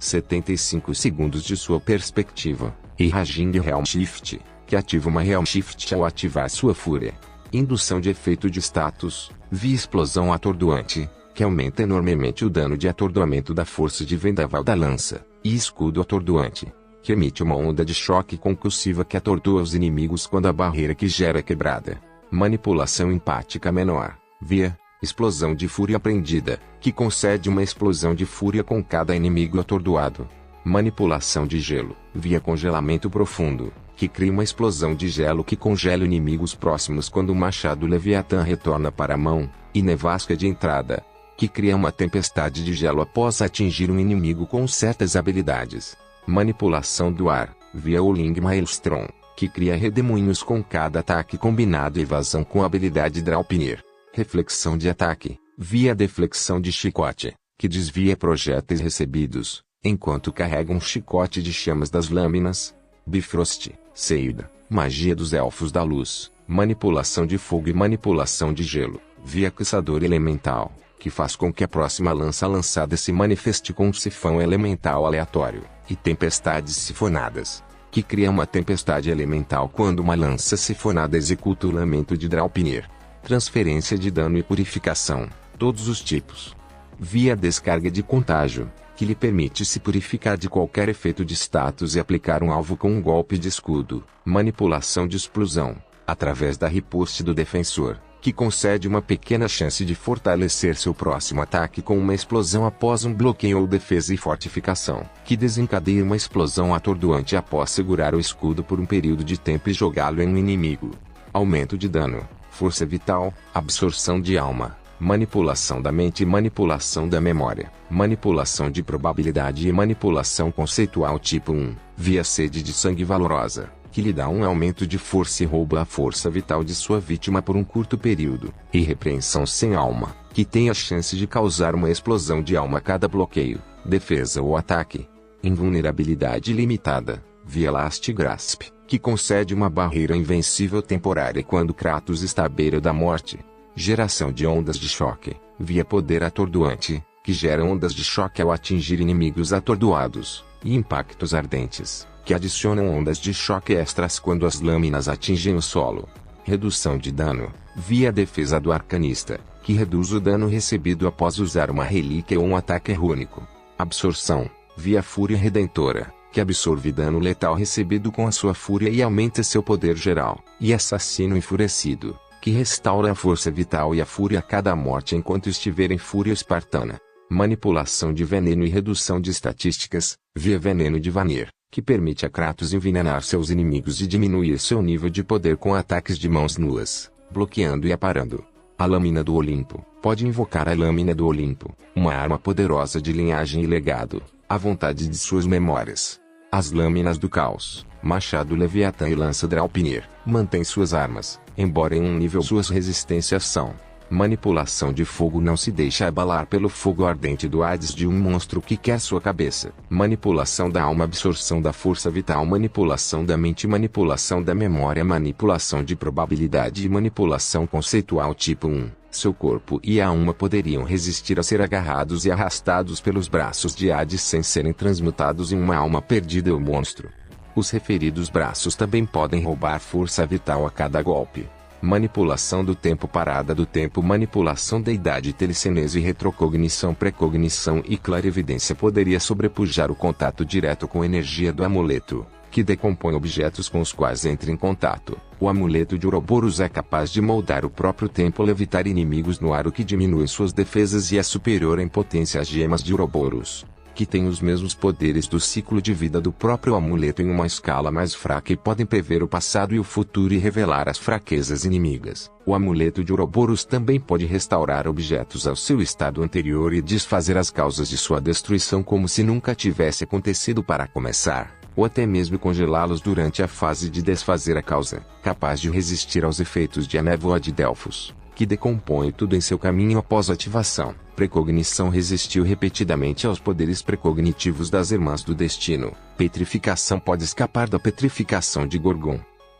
A: 75 segundos de sua perspectiva. E Raging Realm Shift, que ativa uma Realm Shift ao ativar sua fúria. Indução de efeito de status, via Explosão Atordoante, que aumenta enormemente o dano de atordoamento da força de vendaval da lança. E Escudo Atordoante, que emite uma onda de choque concussiva que atordoa os inimigos quando a barreira que gera é quebrada. Manipulação empática menor, via Explosão de Fúria Prendida, que concede uma explosão de fúria com cada inimigo atordoado. Manipulação de Gelo, via Congelamento Profundo, que cria uma explosão de gelo que congela inimigos próximos quando o Machado Leviatã retorna para a mão. E Nevasca de Entrada, que cria uma tempestade de gelo após atingir um inimigo com certas habilidades. Manipulação do Ar, via Oling Maelstrom, que cria redemoinhos com cada ataque combinado e evasão com a habilidade Draupnir. Reflexão de Ataque, via Deflexão de Chicote, que desvia projéteis recebidos, enquanto carrega um chicote de chamas das lâminas. Bifrost, Seida, Magia dos Elfos da Luz, Manipulação de Fogo e Manipulação de Gelo, via Caçador Elemental, que faz com que a próxima lança lançada se manifeste com um sifão elemental aleatório. E Tempestades Sifonadas, que cria uma tempestade elemental quando uma lança sifonada executa o Lamento de Draupnir. Transferência de dano e purificação, todos os tipos. Via Descarga de Contágio, que lhe permite se purificar de qualquer efeito de status e aplicar um alvo com um golpe de escudo. Manipulação de Explosão, através da riposte do defensor, que concede uma pequena chance de fortalecer seu próximo ataque com uma explosão após um bloqueio ou defesa e fortificação, que desencadeia uma explosão atordoante após segurar o escudo por um período de tempo e jogá-lo em um inimigo. Aumento de dano, Força Vital, Absorção de Alma, Manipulação da Mente e Manipulação da Memória, Manipulação de Probabilidade e Manipulação Conceitual tipo 1, via Sede de Sangue Valorosa, que lhe dá um aumento de força e rouba a força vital de sua vítima por um curto período. E Repreensão Sem Alma, que tem a chance de causar uma explosão de alma a cada bloqueio, defesa ou ataque. Invulnerabilidade Limitada, via Last Grasp, que concede uma barreira invencível temporária quando Kratos está à beira da morte. Geração de Ondas de Choque, via Poder Atordoante, que gera ondas de choque ao atingir inimigos atordoados. E Impactos Ardentes, que adicionam ondas de choque extras quando as lâminas atingem o solo. Redução de dano, via Defesa do Arcanista, que reduz o dano recebido após usar uma relíquia ou um ataque rúnico. Absorção, via Fúria Redentora, que absorve dano letal recebido com a sua fúria e aumenta seu poder geral. E Assassino Enfurecido, que restaura a força vital e a fúria a cada morte enquanto estiver em fúria espartana. Manipulação de Veneno e Redução de Estatísticas, via Veneno de Vanir, que permite a Kratos envenenar seus inimigos e diminuir seu nível de poder com ataques de mãos nuas, bloqueando e aparando. A Lâmina do Olimpo, pode invocar a Lâmina do Olimpo, uma arma poderosa de linhagem e legado, à vontade de suas memórias. As Lâminas do Caos, Machado Leviatã e Lança Draupnir, mantém suas armas, embora em um nível suas resistências são Manipulação de fogo: não se deixa abalar pelo fogo ardente do Hades de um monstro que quer sua cabeça. Manipulação da alma: absorção da força vital. Manipulação da mente: manipulação da memória. Manipulação de probabilidade e manipulação conceitual tipo 1. Seu corpo e a alma poderiam resistir a ser agarrados e arrastados pelos braços de Hades sem serem transmutados em uma alma perdida ou monstro. Os referidos braços também podem roubar força vital a cada golpe. Manipulação do tempo: parada do tempo. Manipulação da idade: telecinese, retrocognição, precognição e clarividência. Poderia sobrepujar o contato direto com a energia do amuleto, que decompõe objetos com os quais entra em contato. O amuleto de Ouroboros é capaz de moldar o próprio tempo, levitar inimigos no ar, o que diminui suas defesas e é superior em potência às gemas de Ouroboros, que têm os mesmos poderes do ciclo de vida do próprio amuleto em uma escala mais fraca e podem prever o passado e o futuro e revelar as fraquezas inimigas. O amuleto de Ouroboros também pode restaurar objetos ao seu estado anterior e desfazer as causas de sua destruição como se nunca tivesse acontecido para começar, ou até mesmo congelá-los durante a fase de desfazer a causa. Capaz de resistir aos efeitos de a névoa de Delfos, que decompõe tudo em seu caminho após ativação. Precognição: resistiu repetidamente aos poderes precognitivos das Irmãs do Destino. Petrificação: pode escapar da petrificação de Gorgon.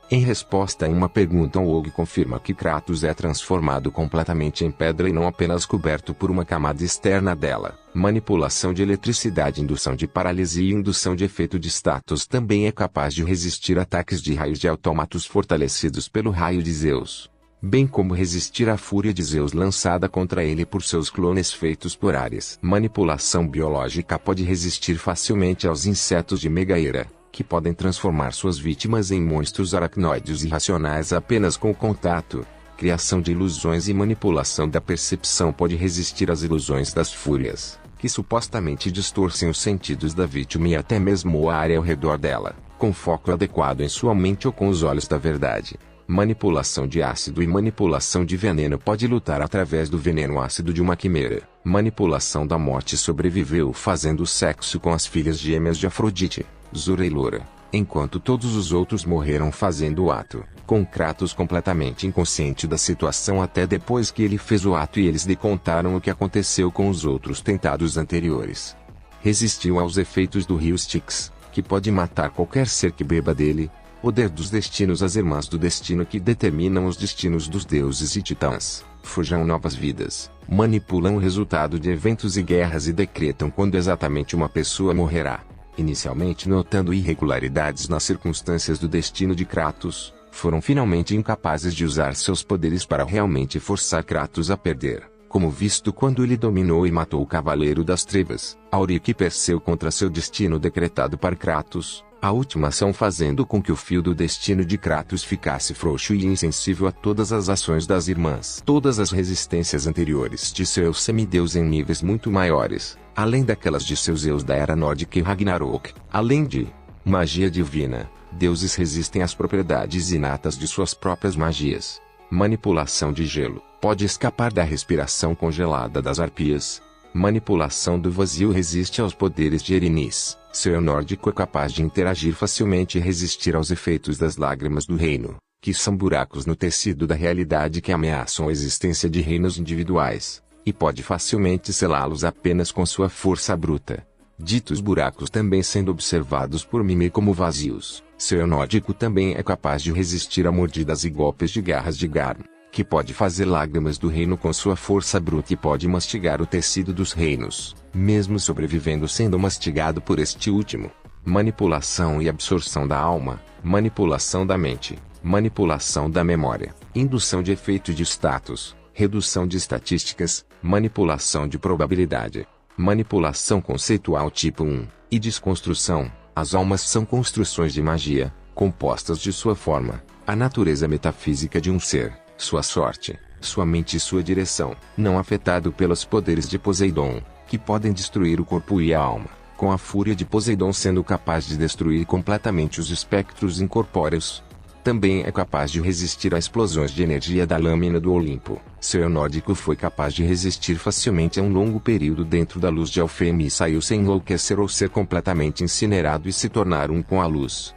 A: Em resposta a uma pergunta, Og confirma que Kratos é transformado completamente em pedra e não apenas coberto por uma camada externa dela. Manipulação de eletricidade: indução de paralisia e indução de efeito de status. Também é capaz de resistir ataques de raios de autômatos fortalecidos pelo raio de Zeus, bem como resistir à fúria de Zeus lançada contra ele por seus clones feitos por Ares. Manipulação biológica: pode resistir facilmente aos insetos de Megaera, que podem transformar suas vítimas em monstros aracnoides irracionais apenas com o contato. Criação de ilusões e manipulação da percepção: pode resistir às ilusões das fúrias, que supostamente distorcem os sentidos da vítima e até mesmo a área ao redor dela, com foco adequado em sua mente ou com os olhos da verdade. Manipulação de ácido e manipulação de veneno: pode lutar através do veneno ácido de uma quimera. Manipulação da morte: sobreviveu fazendo sexo com as filhas gêmeas de Afrodite, Zura e Lora, enquanto todos os outros morreram fazendo o ato, com Kratos completamente inconsciente da situação até depois que ele fez o ato e eles lhe contaram o que aconteceu com os outros tentados anteriores. Resistiu aos efeitos do rio Styx, que pode matar qualquer ser que beba dele. Poder dos destinos: as Irmãs do Destino que determinam os destinos dos deuses e titãs, forjam novas vidas, manipulam o resultado de eventos e guerras e decretam quando exatamente uma pessoa morrerá. Inicialmente notando irregularidades nas circunstâncias do destino de Kratos, foram finalmente incapazes de usar seus poderes para realmente forçar Kratos a perder, como visto quando ele dominou e matou o Cavaleiro das Trevas, Auric, e Perseu contra seu destino decretado para Kratos. A última ação fazendo com que o fio do destino de Kratos ficasse frouxo e insensível a todas as ações das irmãs. Todas as resistências anteriores de seu semideus em níveis muito maiores, além daquelas de seus Zeus da era nórdica e Ragnarok, além de magia divina, deuses resistem às propriedades inatas de suas próprias magias. Manipulação de gelo: pode escapar da respiração congelada das arpias. Manipulação do vazio: resiste aos poderes de Erinis. Seu nórdico é capaz de interagir facilmente e resistir aos efeitos das lágrimas do reino, que são buracos no tecido da realidade que ameaçam a existência de reinos individuais, e pode facilmente selá-los apenas com sua força bruta. Ditos buracos também sendo observados por Mimir como vazios. Seu nórdico também é capaz de resistir a mordidas e golpes de garras de Garm, que pode fazer lágrimas do reino com sua força bruta e pode mastigar o tecido dos reinos, mesmo sobrevivendo sendo mastigado por este último. Manipulação e absorção da alma, manipulação da mente, manipulação da memória, indução de efeito de status, redução de estatísticas, manipulação de probabilidade, manipulação conceitual tipo 1, e desconstrução. As almas são construções de magia, compostas de sua forma, a natureza metafísica de um ser, sua sorte, sua mente e sua direção, não afetado pelos poderes de Poseidon, que podem destruir o corpo e a alma, com a fúria de Poseidon sendo capaz de destruir completamente os espectros incorpóreos. Também é capaz de resistir a explosões de energia da lâmina do Olimpo. Seu nórdico foi capaz de resistir facilmente a um longo período dentro da luz de Alfheim e saiu sem enlouquecer ou ser completamente incinerado e se tornar um com a luz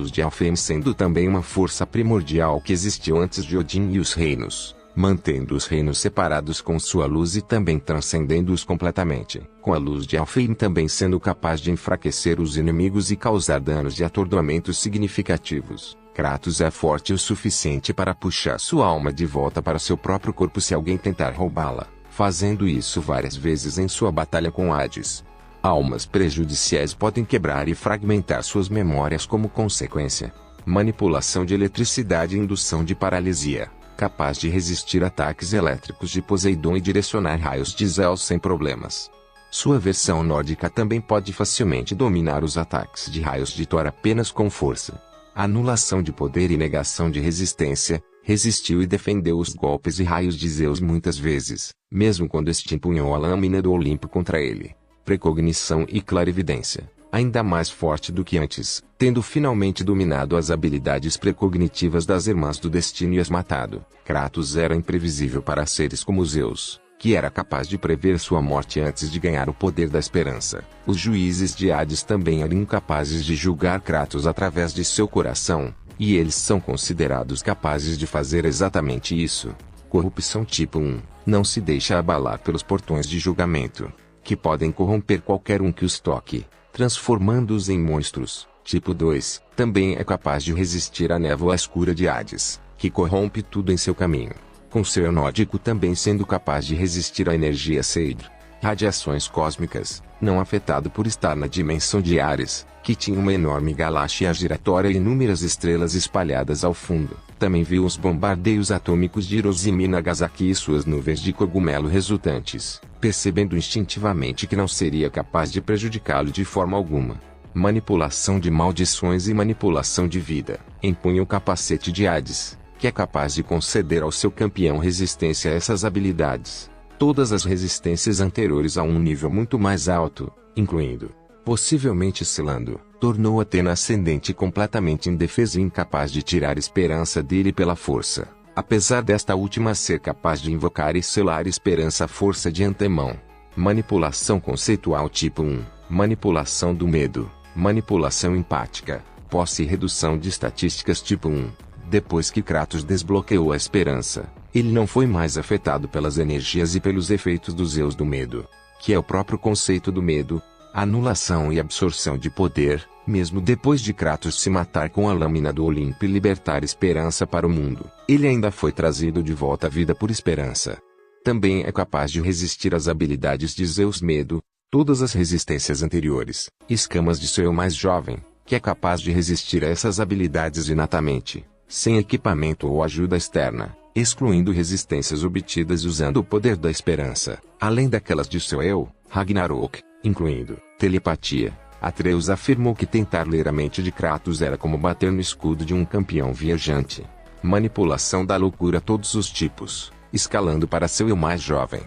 A: de Alfheim sendo também uma força primordial que existiu antes de Odin e os reinos. mantendo os reinos separados com sua luz e também transcendendo-os completamente, com a luz de Alfheim também sendo capaz de enfraquecer os inimigos e causar danos de atordoamento significativos. Kratos é forte o suficiente para puxar sua alma de volta para seu próprio corpo se alguém tentar roubá-la, fazendo isso várias vezes em sua batalha com Hades. Almas prejudiciais podem quebrar e fragmentar suas memórias como consequência. Manipulação de eletricidade e indução de paralisia, capaz de resistir ataques elétricos de Poseidon e direcionar raios de Zeus sem problemas. Sua versão nórdica também pode facilmente dominar os ataques de raios de Thor apenas com força. Anulação de poder e negação de resistência, resistiu e defendeu os golpes e raios de Zeus muitas vezes, mesmo quando este empunhou a lâmina do Olimpo contra ele. Precognição e clarividência, ainda mais forte do que antes, tendo finalmente dominado as habilidades precognitivas das Irmãs do Destino e as matado. Kratos era imprevisível para seres como Zeus, que era capaz de prever sua morte antes de ganhar o poder da esperança. Os juízes de Hades também eram incapazes de julgar Kratos através de seu coração, e eles são considerados capazes de fazer exatamente isso. Corrupção tipo 1, não se deixa abalar pelos portões de julgamento, que podem corromper qualquer um que os toque, transformando-os em monstros. Tipo 2, também é capaz de resistir à névoa escura de Hades, que corrompe tudo em seu caminho, com seu nórdico também sendo capaz de resistir à energia Seidr. Radiações cósmicas, não afetado por estar na dimensão de Ares, que tinha uma enorme galáxia giratória e inúmeras estrelas espalhadas ao fundo. Também viu os bombardeios atômicos de Hiroshima e Nagasaki e suas nuvens de cogumelo resultantes, percebendo instintivamente que não seria capaz de prejudicá-lo de forma alguma. Manipulação de maldições e manipulação de vida. Empunha o capacete de Hades, que é capaz de conceder ao seu campeão resistência a essas habilidades. Todas as resistências anteriores a um nível muito mais alto, incluindo, possivelmente selando, tornou Atena ascendente completamente indefesa e incapaz de tirar esperança dele pela força, apesar desta última ser capaz de invocar e selar esperança à força de antemão. Manipulação conceitual tipo 1, manipulação do medo, manipulação empática, posse e redução de estatísticas tipo 1. Depois que Kratos desbloqueou a esperança, ele não foi mais afetado pelas energias e pelos efeitos dos Zeus do medo, que é o próprio conceito do medo, anulação e absorção de poder, mesmo depois de Kratos se matar com a lâmina do Olimpo e libertar esperança para o mundo. Ele ainda foi trazido de volta à vida por esperança. Também é capaz de resistir às habilidades de Zeus medo, todas as resistências anteriores, escamas de seu eu mais jovem, que é capaz de resistir a essas habilidades inatamente, sem equipamento ou ajuda externa, excluindo resistências obtidas usando o poder da esperança, além daquelas de seu eu, Ragnarok, incluindo telepatia. Atreus afirmou que tentar ler a mente de Kratos era como bater no escudo de um campeão viajante. Manipulação da loucura todos os tipos, escalando para seu eu mais jovem.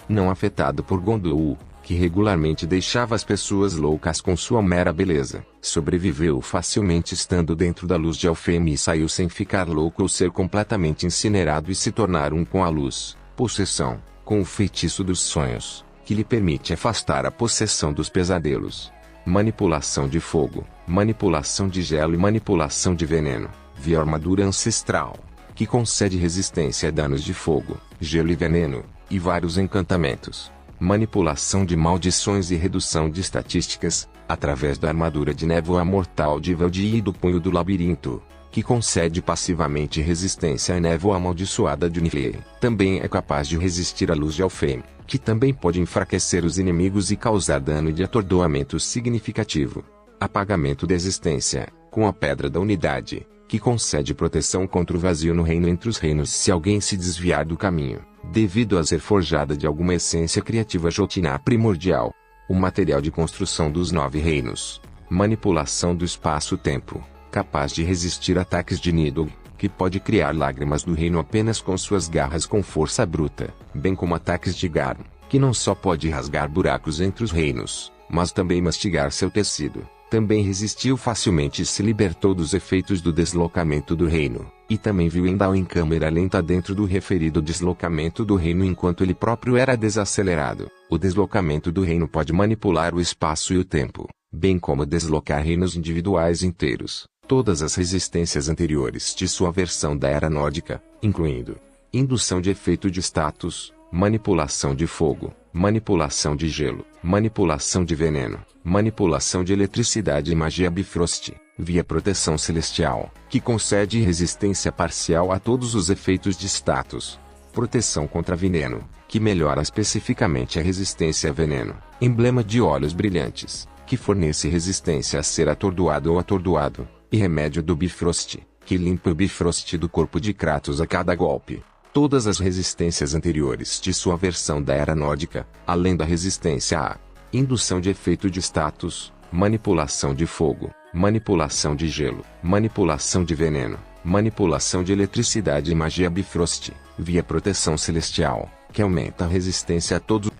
A: Não afetado por Gondor, que regularmente deixava as pessoas loucas com sua mera beleza, sobreviveu facilmente estando dentro da luz de Alfheim e saiu sem ficar louco ou ser completamente incinerado e se tornar um com a luz. Possessão, com o feitiço dos sonhos, que lhe permite afastar a possessão dos pesadelos. Manipulação de fogo, manipulação de gelo e manipulação de veneno, via armadura ancestral, que concede resistência a danos de fogo, gelo e veneno, e vários encantamentos. Manipulação de maldições e redução de estatísticas, através da armadura de névoa mortal de Valdir e do punho do labirinto, que concede passivamente resistência à névoa amaldiçoada de Niflheim. Também é capaz de resistir à luz de Alfheim, que também pode enfraquecer os inimigos e causar dano de atordoamento significativo. Apagamento da existência, com a Pedra da Unidade, que concede proteção contra o vazio no reino entre os reinos se alguém se desviar do caminho, devido a ser forjada de alguma essência criativa Jotunna primordial. O material de construção dos 9 reinos. Manipulação do espaço-tempo, capaz de resistir ataques de Nidhogg, que pode criar lágrimas do reino apenas com suas garras com força bruta, bem como ataques de Garm, que não só pode rasgar buracos entre os reinos, mas também mastigar seu tecido. Também resistiu facilmente e se libertou dos efeitos do deslocamento do reino, e também viu Endal em câmera lenta dentro do referido deslocamento do reino enquanto ele próprio era desacelerado. O deslocamento do reino pode manipular o espaço e o tempo, bem como deslocar reinos individuais inteiros. Todas as resistências anteriores de sua versão da Era Nórdica, incluindo indução de efeito de status, manipulação de fogo, manipulação de gelo, manipulação de veneno, manipulação de eletricidade e magia Bifrost, via proteção celestial, que concede resistência parcial a todos os efeitos de status. Proteção contra veneno, que melhora especificamente a resistência a veneno. Emblema de olhos brilhantes, que fornece resistência a ser atordoado ou atordoado. E remédio do Bifrost, que limpa o Bifrost do corpo de Kratos a cada golpe. Todas as resistências anteriores de sua versão da Era Nórdica, além da resistência à indução de efeito de status, manipulação de fogo, manipulação de gelo, manipulação de veneno, manipulação de eletricidade e magia Bifrost, via proteção celestial, que aumenta a resistência a todos.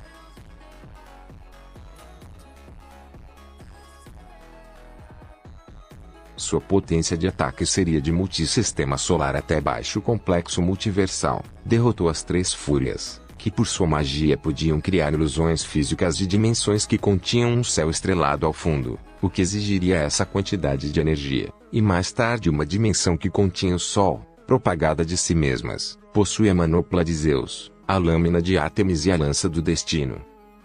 A: Sua potência de ataque seria de multissistema solar até baixo complexo multiversal. Derrotou as três fúrias, que por sua magia podiam criar ilusões físicas de dimensões que continham um céu estrelado ao fundo, o que exigiria essa quantidade de energia. E mais tarde uma dimensão que continha o Sol, propagada de si mesmas, possui a manopla de Zeus, a lâmina de Ártemis e a lança do destino.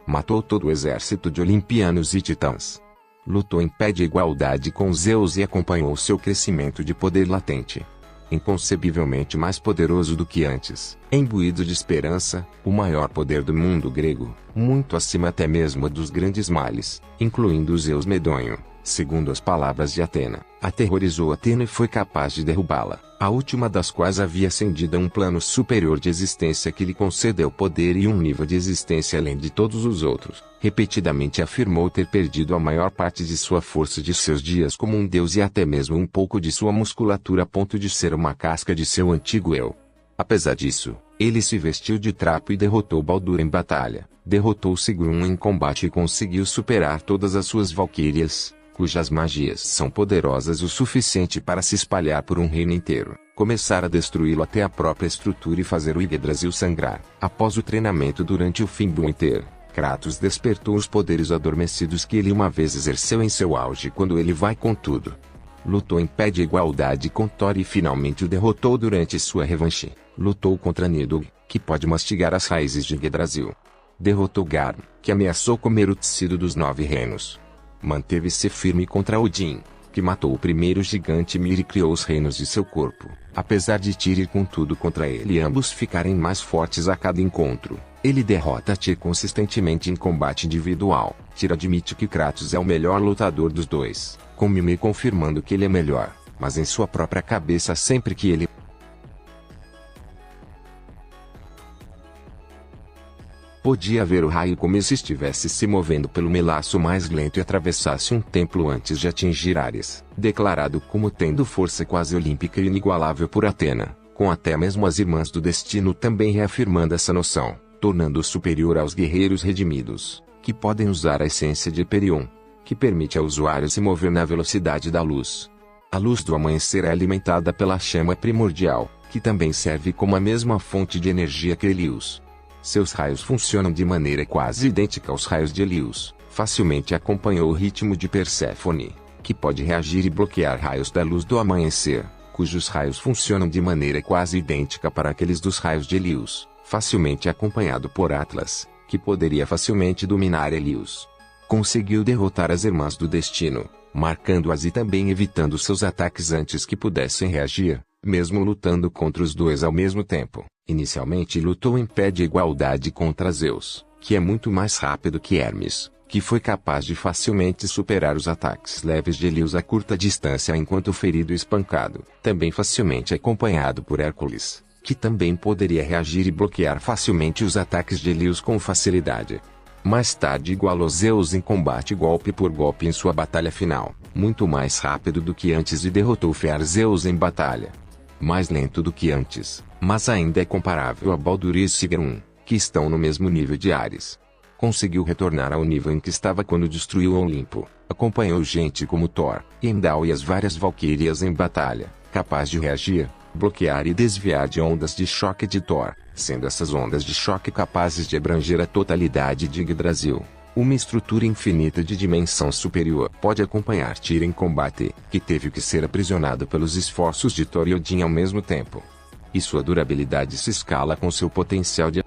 A: Matou todo o exército de olimpianos e titãs. Lutou em pé de igualdade com Zeus e acompanhou seu crescimento de poder latente. Inconcebivelmente mais poderoso do que antes, imbuído de esperança, o maior poder do mundo grego, muito acima até mesmo dos grandes males, incluindo Zeus medonho, segundo as palavras de Atena, aterrorizou Atena e foi capaz de derrubá-la, a última das quais havia ascendido a um plano superior de existência que lhe concedeu poder e um nível de existência além de todos os outros. Repetidamente afirmou ter perdido a maior parte de sua força de seus dias como um deus e até mesmo um pouco de sua musculatura a ponto de ser uma casca de seu antigo eu. Apesar disso, ele se vestiu de trapo e derrotou Baldur em batalha, derrotou Sigrun em combate e conseguiu superar todas as suas valquírias, cujas magias são poderosas o suficiente para se espalhar por um reino inteiro, começar a destruí-lo até a própria estrutura e fazer o Yggdrasil sangrar. Após o treinamento durante o Fimbulwinter, Kratos despertou os poderes adormecidos que ele uma vez exerceu em seu auge quando ele vai com tudo. Lutou em pé de igualdade com Thor e finalmente o derrotou durante sua revanche. Lutou contra Nidhogg, que pode mastigar as raízes de Yggdrasil. Derrotou Garm, que ameaçou comer o tecido dos 9 reinos. Manteve-se firme contra Odin, que matou o primeiro gigante Mir e criou os reinos de seu corpo. Apesar de Tyr ir com tudo contra ele e ambos ficarem mais fortes a cada encontro, ele derrota Tyr consistentemente em combate individual. Tyr admite que Kratos é o melhor lutador dos dois, com Mimir confirmando que ele é melhor, mas em sua própria cabeça sempre que ele podia ver o raio como se estivesse se movendo pelo melaço mais lento e atravessasse um templo antes de atingir Ares, declarado como tendo força quase olímpica e inigualável por Atena, com até mesmo as Irmãs do Destino também reafirmando essa noção, tornando-o superior aos guerreiros redimidos, que podem usar a essência de Hyperion, que permite ao usuário se mover na velocidade da luz. A luz do amanhecer é alimentada pela chama primordial, que também serve como a mesma fonte de energia que Helios. Seus raios funcionam de maneira quase idêntica aos raios de Helios. Facilmente acompanhou o ritmo de Perséfone, que pode reagir e bloquear raios da luz do amanhecer, cujos raios funcionam de maneira quase idêntica para aqueles dos raios de Helios. Facilmente acompanhado por Atlas, que poderia facilmente dominar Helios. Conseguiu derrotar as Irmãs do Destino, marcando-as e também evitando seus ataques antes que pudessem reagir, mesmo lutando contra os dois ao mesmo tempo. Inicialmente lutou em pé de igualdade contra Zeus, que é muito mais rápido que Hermes, que foi capaz de facilmente superar os ataques leves de Helios a curta distância enquanto ferido e espancado. Também facilmente acompanhado por Hércules, que também poderia reagir e bloquear facilmente os ataques de Helios com facilidade. Mais tarde igualou Zeus em combate golpe por golpe em sua batalha final, muito mais rápido do que antes e derrotou Zeus em batalha. Mais lento do que antes, mas ainda é comparável a Baldur e Sigrun, que estão no mesmo nível de Ares. Conseguiu retornar ao nível em que estava quando destruiu o Olimpo, acompanhou gente como Thor, Heimdall e as várias valquírias em batalha, capaz de reagir, bloquear e desviar de ondas de choque de Thor, sendo essas ondas de choque capazes de abranger a totalidade de Yggdrasil. Uma estrutura infinita de dimensão superior pode acompanhar Tyr em combate, que teve que ser aprisionado pelos esforços de Thor e Odin ao mesmo tempo. e sua durabilidade se escala com seu potencial de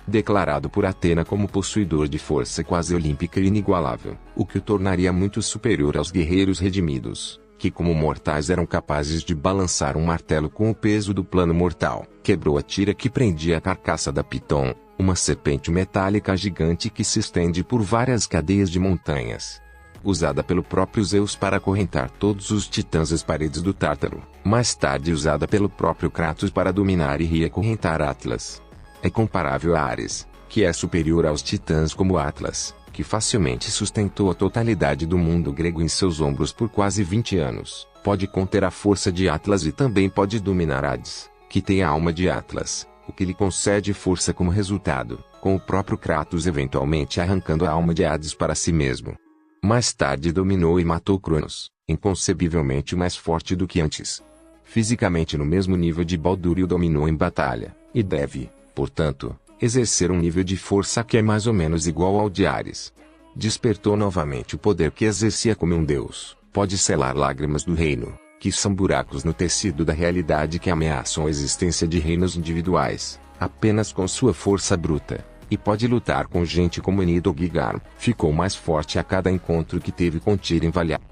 A: declarado por Atena como possuidor de força quase olímpica e inigualável, o que o tornaria muito superior aos guerreiros redimidos, que como mortais eram capazes de balançar um martelo com o peso do plano mortal. Quebrou a tira que prendia a carcaça da Piton, uma serpente metálica gigante que se estende por várias cadeias de montanhas. Usada pelo próprio Zeus para acorrentar todos os titãs às paredes do Tártaro, mais tarde usada pelo próprio Kratos para dominar e reacorrentar Atlas. É comparável a Ares, que é superior aos titãs como Atlas, que facilmente sustentou a totalidade do mundo grego em seus ombros por quase 20 anos. Pode conter a força de Atlas e também pode dominar Hades, que tem a alma de Atlas, o que lhe concede força como resultado, com o próprio Kratos eventualmente arrancando a alma de Hades para si mesmo. Mais tarde dominou e matou Cronos, inconcebivelmente mais forte do que antes. Fisicamente no mesmo nível de Baldur e o dominou em batalha, e deve, portanto, exercer um nível de força que é mais ou menos igual ao de Ares. Despertou novamente o poder que exercia como um deus, pode selar lágrimas do reino, que são buracos no tecido da realidade que ameaçam a existência de reinos individuais, apenas com sua força bruta, e pode lutar com gente como Enid ou Gigar. Ficou mais forte a cada encontro que teve com Tyr em Valhalla.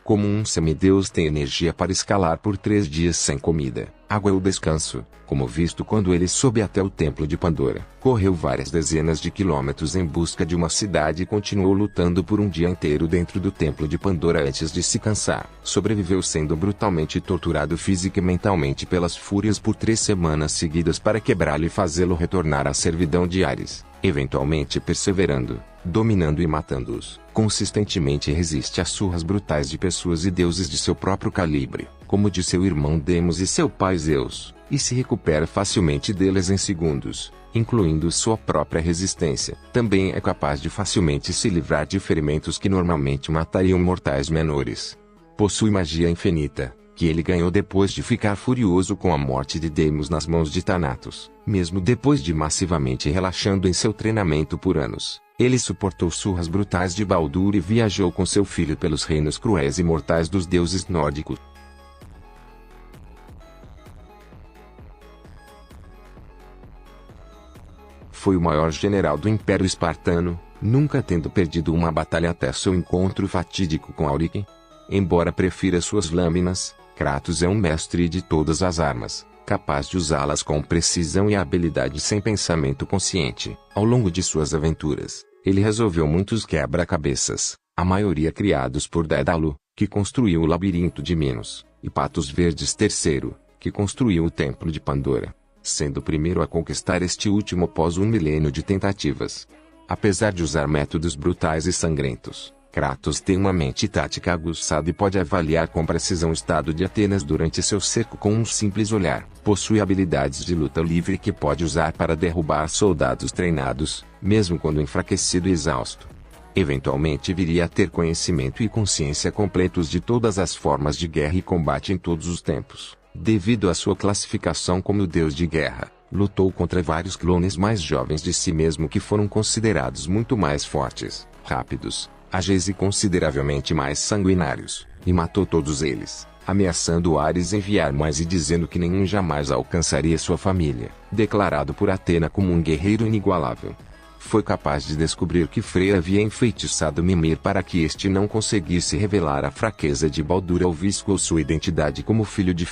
A: Como um semideus tem energia para escalar por 3 dias sem comida, água ou descanso, como visto quando ele sobe até o templo de Pandora. Correu várias dezenas de quilômetros em busca de uma cidade e continuou lutando por um dia inteiro dentro do templo de Pandora antes de se cansar. Sobreviveu sendo brutalmente torturado física e mentalmente pelas fúrias por 3 semanas seguidas para quebrá-lo e fazê-lo retornar à servidão de Ares, eventualmente perseverando, dominando e matando-os. Consistentemente resiste às surras brutais de pessoas e deuses de seu próprio calibre, como de seu irmão Demos e seu pai Zeus, e se recupera facilmente deles em segundos, incluindo sua própria resistência. Também é capaz de facilmente se livrar de ferimentos que normalmente matariam mortais menores. Possui magia infinita, que ele ganhou depois de ficar furioso com a morte de Deimos nas mãos de Thanatos. Mesmo depois de massivamente relaxando em seu treinamento por anos, ele suportou surras brutais de Baldur e viajou com seu filho pelos reinos cruéis e mortais dos deuses nórdicos. Foi o maior general do Império Espartano, nunca tendo perdido uma batalha até seu encontro fatídico com Auriken. Embora prefira suas lâminas, Kratos é um mestre de todas as armas, capaz de usá-las com precisão e habilidade sem pensamento consciente. Ao longo de suas aventuras, ele resolveu muitos quebra-cabeças, a maioria criados por Dédalo, que construiu o labirinto de Minos, e Patos Verdes III, que construiu o templo de Pandora, sendo o primeiro a conquistar este último após um milênio de tentativas. Apesar de usar métodos brutais e sangrentos, Kratos tem uma mente tática aguçada e pode avaliar com precisão o estado de Atenas durante seu cerco com um simples olhar. Possui habilidades de luta livre que pode usar para derrubar soldados treinados, mesmo quando enfraquecido e exausto. Eventualmente viria a ter conhecimento e consciência completos de todas as formas de guerra e combate em todos os tempos. Devido à sua classificação como deus de guerra, lutou contra vários clones mais jovens de si mesmo que foram considerados muito mais fortes, rápidos, ágeis e consideravelmente mais sanguinários, e matou todos eles, ameaçando Ares enviar mais e dizendo que nenhum jamais alcançaria sua família. Declarado por Atena como um guerreiro inigualável, foi capaz de descobrir que Freya havia enfeitiçado Mimir para que este não conseguisse revelar a fraqueza de Baldur ao visco sua identidade como filho de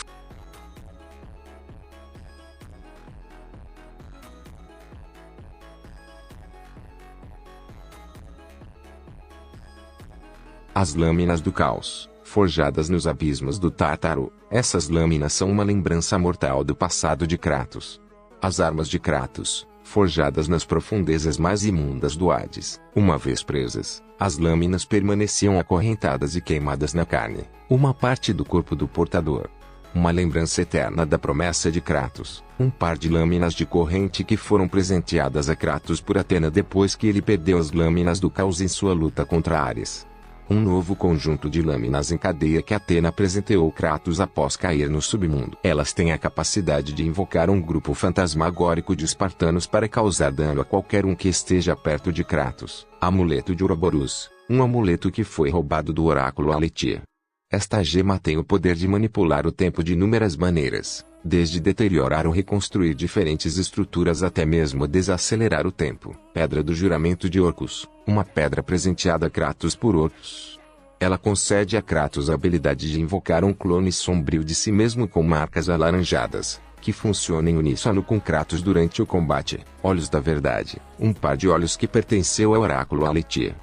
A: As lâminas do caos, forjadas nos abismos do Tártaro. Essas lâminas são uma lembrança mortal do passado de Kratos. As armas de Kratos, forjadas nas profundezas mais imundas do Hades. Uma vez presas, as lâminas permaneciam acorrentadas e queimadas na carne, uma parte do corpo do portador. Uma lembrança eterna da promessa de Kratos, um par de lâminas de corrente que foram presenteadas a Kratos por Atena depois que ele perdeu as lâminas do caos em sua luta contra Ares. um novo conjunto de lâminas em cadeia que Atena presenteou Kratos após cair no submundo. Elas têm a capacidade de invocar um grupo fantasmagórico de espartanos para causar dano a qualquer um que esteja perto de Kratos. Amuleto de Ouroboros, um amuleto que foi roubado do oráculo Aletia. Esta gema tem o poder de manipular o tempo de inúmeras maneiras, desde deteriorar ou reconstruir diferentes estruturas até mesmo desacelerar o tempo. Pedra do Juramento de Orcus, uma pedra presenteada a Kratos por Orcus. Ela concede a Kratos a habilidade de invocar um clone sombrio de si mesmo com marcas alaranjadas, que funciona em uníssono com Kratos durante o combate. Olhos da Verdade, um par de olhos que pertenceu ao oráculo Aletia.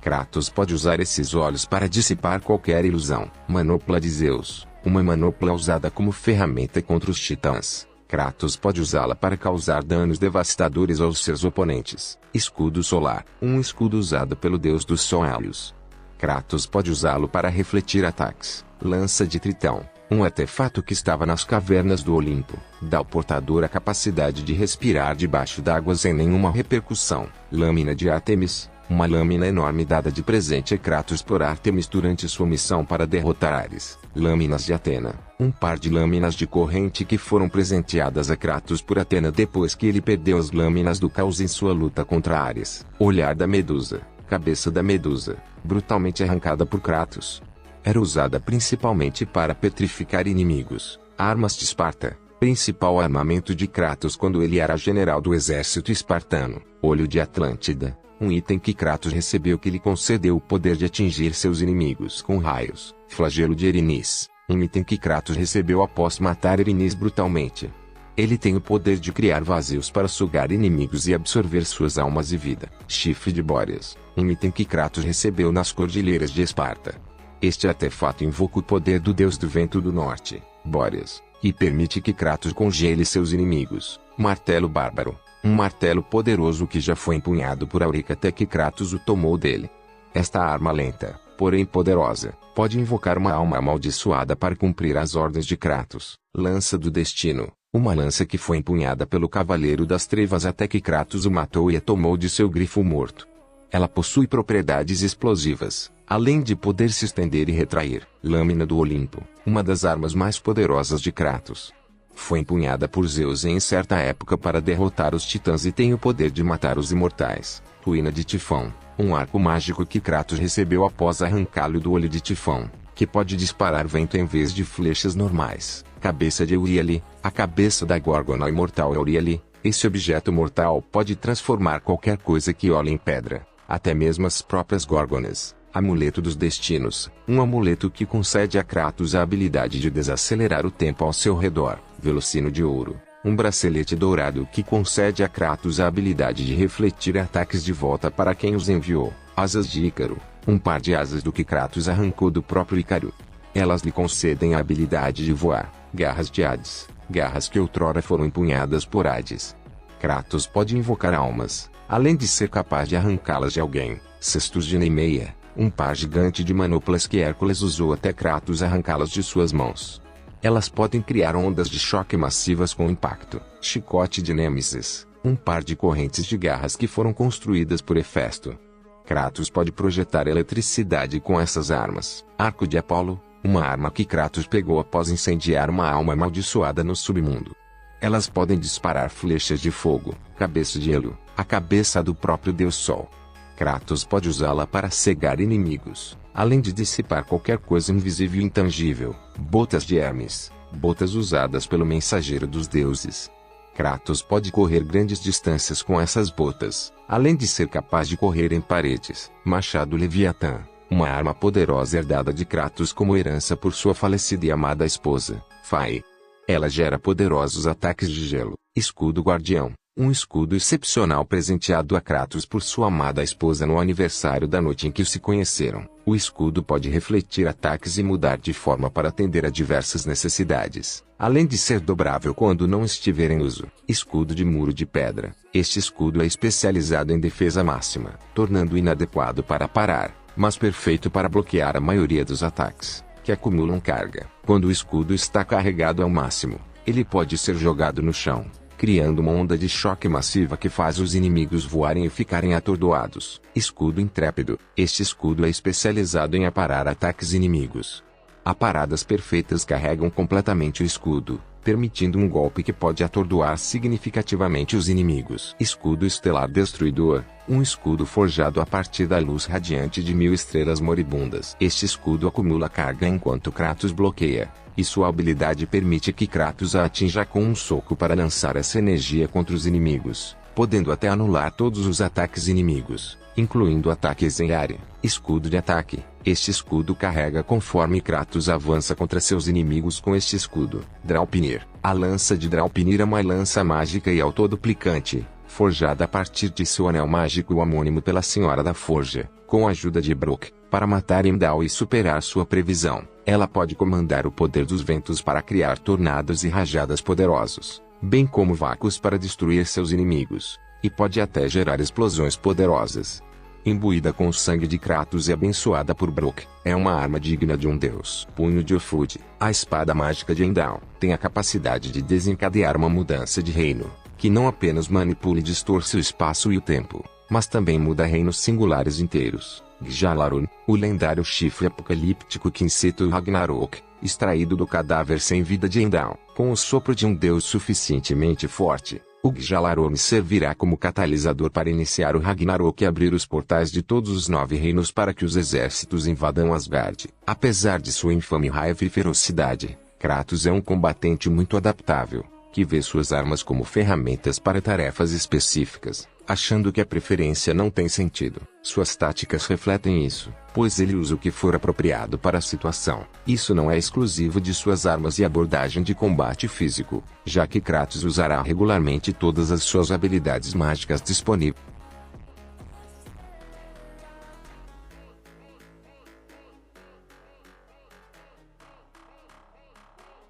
A: Kratos pode usar esses olhos para dissipar qualquer ilusão. Manopla de Zeus, uma manopla usada como ferramenta contra os titãs. Kratos pode usá-la para causar danos devastadores aos seus oponentes. Escudo solar, um escudo usado pelo deus dos Sol Hélios. Kratos pode usá-lo para refletir ataques. Lança de Tritão, um artefato que estava nas cavernas do Olimpo, dá ao portador a capacidade de respirar debaixo d'água sem nenhuma repercussão. Lâmina de Ártemis, uma lâmina enorme dada de presente a Kratos por Ártemis durante sua missão para derrotar Ares. Lâminas de Atena, um par de lâminas de corrente que foram presenteadas a Kratos por Atena depois que ele perdeu as lâminas do caos em sua luta contra Ares. Olhar da Medusa, cabeça da Medusa, brutalmente arrancada por Kratos. Era usada principalmente para petrificar inimigos. Armas de Esparta, principal armamento de Kratos quando ele era general do exército espartano. Olho de Atlântida, um item que Kratos recebeu que lhe concedeu o poder de atingir seus inimigos com raios. Flagelo de Erinis, um item que Kratos recebeu após matar Erinis brutalmente. Ele tem o poder de criar vazios para sugar inimigos e absorver suas almas e vida. Chifre de Bóreas, um item que Kratos recebeu nas cordilheiras de Esparta. Este artefato invoca o poder do deus do vento do norte, Bóreas, e permite que Kratos congele seus inimigos. Martelo Bárbaro, um martelo poderoso que já foi empunhado por Aurica até que Kratos o tomou dele. Esta arma lenta, porém poderosa, pode invocar uma alma amaldiçoada para cumprir as ordens de Kratos. Lança do Destino, uma lança que foi empunhada pelo Cavaleiro das Trevas até que Kratos o matou e a tomou de seu grifo morto. Ela possui propriedades explosivas, além de poder se estender e retrair. Lâmina do Olimpo, uma das armas mais poderosas de Kratos. Foi empunhada por Zeus em certa época para derrotar os titãs e tem o poder de matar os imortais. Ruína de Tifão, um arco mágico que Kratos recebeu após arrancá-lo do olho de Tifão, que pode disparar vento em vez de flechas normais. Cabeça de Euríale, a cabeça da Górgona imortal Euríale. Esse objeto mortal pode transformar qualquer coisa que olhe em pedra, até mesmo as próprias górgonas. Amuleto dos Destinos, um amuleto que concede a Kratos a habilidade de desacelerar o tempo ao seu redor. Velocino de Ouro, um bracelete dourado que concede a Kratos a habilidade de refletir ataques de volta para quem os enviou. Asas de Ícaro, um par de asas do que Kratos arrancou do próprio Ícaro. Elas lhe concedem a habilidade de voar. Garras de Hades, garras que outrora foram empunhadas por Hades. Kratos pode invocar almas, além de ser capaz de arrancá-las de alguém. Cestos de Nemeia, um par gigante de manoplas que Hércules usou até Kratos arrancá-las de suas mãos. Elas podem criar ondas de choque massivas com impacto. Chicote de Nêmesis, um par de correntes de garras que foram construídas por Hefesto. Kratos pode projetar eletricidade com essas armas. Arco de Apolo, uma arma que Kratos pegou após incendiar uma alma amaldiçoada no submundo. Elas podem disparar flechas de fogo. Cabeça de Hélio, a cabeça do próprio Deus Sol. Kratos pode usá-la para cegar inimigos, além de dissipar qualquer coisa invisível e intangível. Botas de Hermes, botas usadas pelo mensageiro dos deuses. Kratos pode correr grandes distâncias com essas botas, além de ser capaz de correr em paredes. Machado Leviatã, uma arma poderosa herdada de Kratos como herança por sua falecida e amada esposa, Fae. Ela gera poderosos ataques de gelo. Escudo Guardião, um escudo excepcional presenteado a Kratos por sua amada esposa no aniversário da noite em que se conheceram. O escudo pode refletir ataques e mudar de forma para atender a diversas necessidades, além de ser dobrável quando não estiver em uso. Escudo de Muro de Pedra. Este escudo é especializado em defesa máxima, tornando-o inadequado para parar, mas perfeito para bloquear a maioria dos ataques, que acumulam carga. Quando o escudo está carregado ao máximo, ele pode ser jogado no chão. criando uma onda de choque massiva que faz os inimigos voarem e ficarem atordoados. Escudo intrépido. Este escudo é especializado em aparar ataques inimigos. Aparadas perfeitas carregam completamente o escudo, permitindo um golpe que pode atordoar significativamente os inimigos. Escudo estelar destruidor. Um escudo forjado a partir da luz radiante de 1000 estrelas moribundas. Este escudo acumula carga enquanto Kratos bloqueia, e sua habilidade permite que Kratos a atinja com um soco para lançar essa energia contra os inimigos, podendo até anular todos os ataques inimigos, incluindo ataques em área. Escudo de ataque. Este escudo carrega conforme Kratos avança contra seus inimigos com este escudo. Draupnir. A lança de Draupnir é uma lança mágica e autoduplicante, forjada a partir de seu anel mágico homônimo pela Senhora da Forja, com a ajuda de Brok, para matar Heimdall e superar sua previsão. Ela pode comandar o poder dos ventos para criar tornados e rajadas poderosos, bem como vácuos para destruir seus inimigos, e pode até gerar explosões poderosas. Imbuída com o sangue de Kratos e abençoada por Brok, é uma arma digna de um deus. Punho de Ofud. A espada mágica de Heimdall tem a capacidade de desencadear uma mudança de reino, que não apenas manipula e distorce o espaço e o tempo, mas também muda reinos singulares inteiros. Gjalarun, o lendário chifre apocalíptico que incita o Ragnarok, extraído do cadáver sem vida de Heimdall, com o sopro de um deus suficientemente forte. O Gjalarun servirá como catalisador para iniciar o Ragnarok e abrir os portais de todos os 9 reinos para que os exércitos invadam Asgard. Apesar de sua infame raiva e ferocidade, Kratos é um combatente muito adaptável, que vê suas armas como ferramentas para tarefas específicas, achando que a preferência não tem sentido. Suas táticas refletem isso, pois ele usa o que for apropriado para a situação. Isso não é exclusivo de suas armas e abordagem de combate físico, já que Kratos usará regularmente todas as suas habilidades mágicas disponíveis.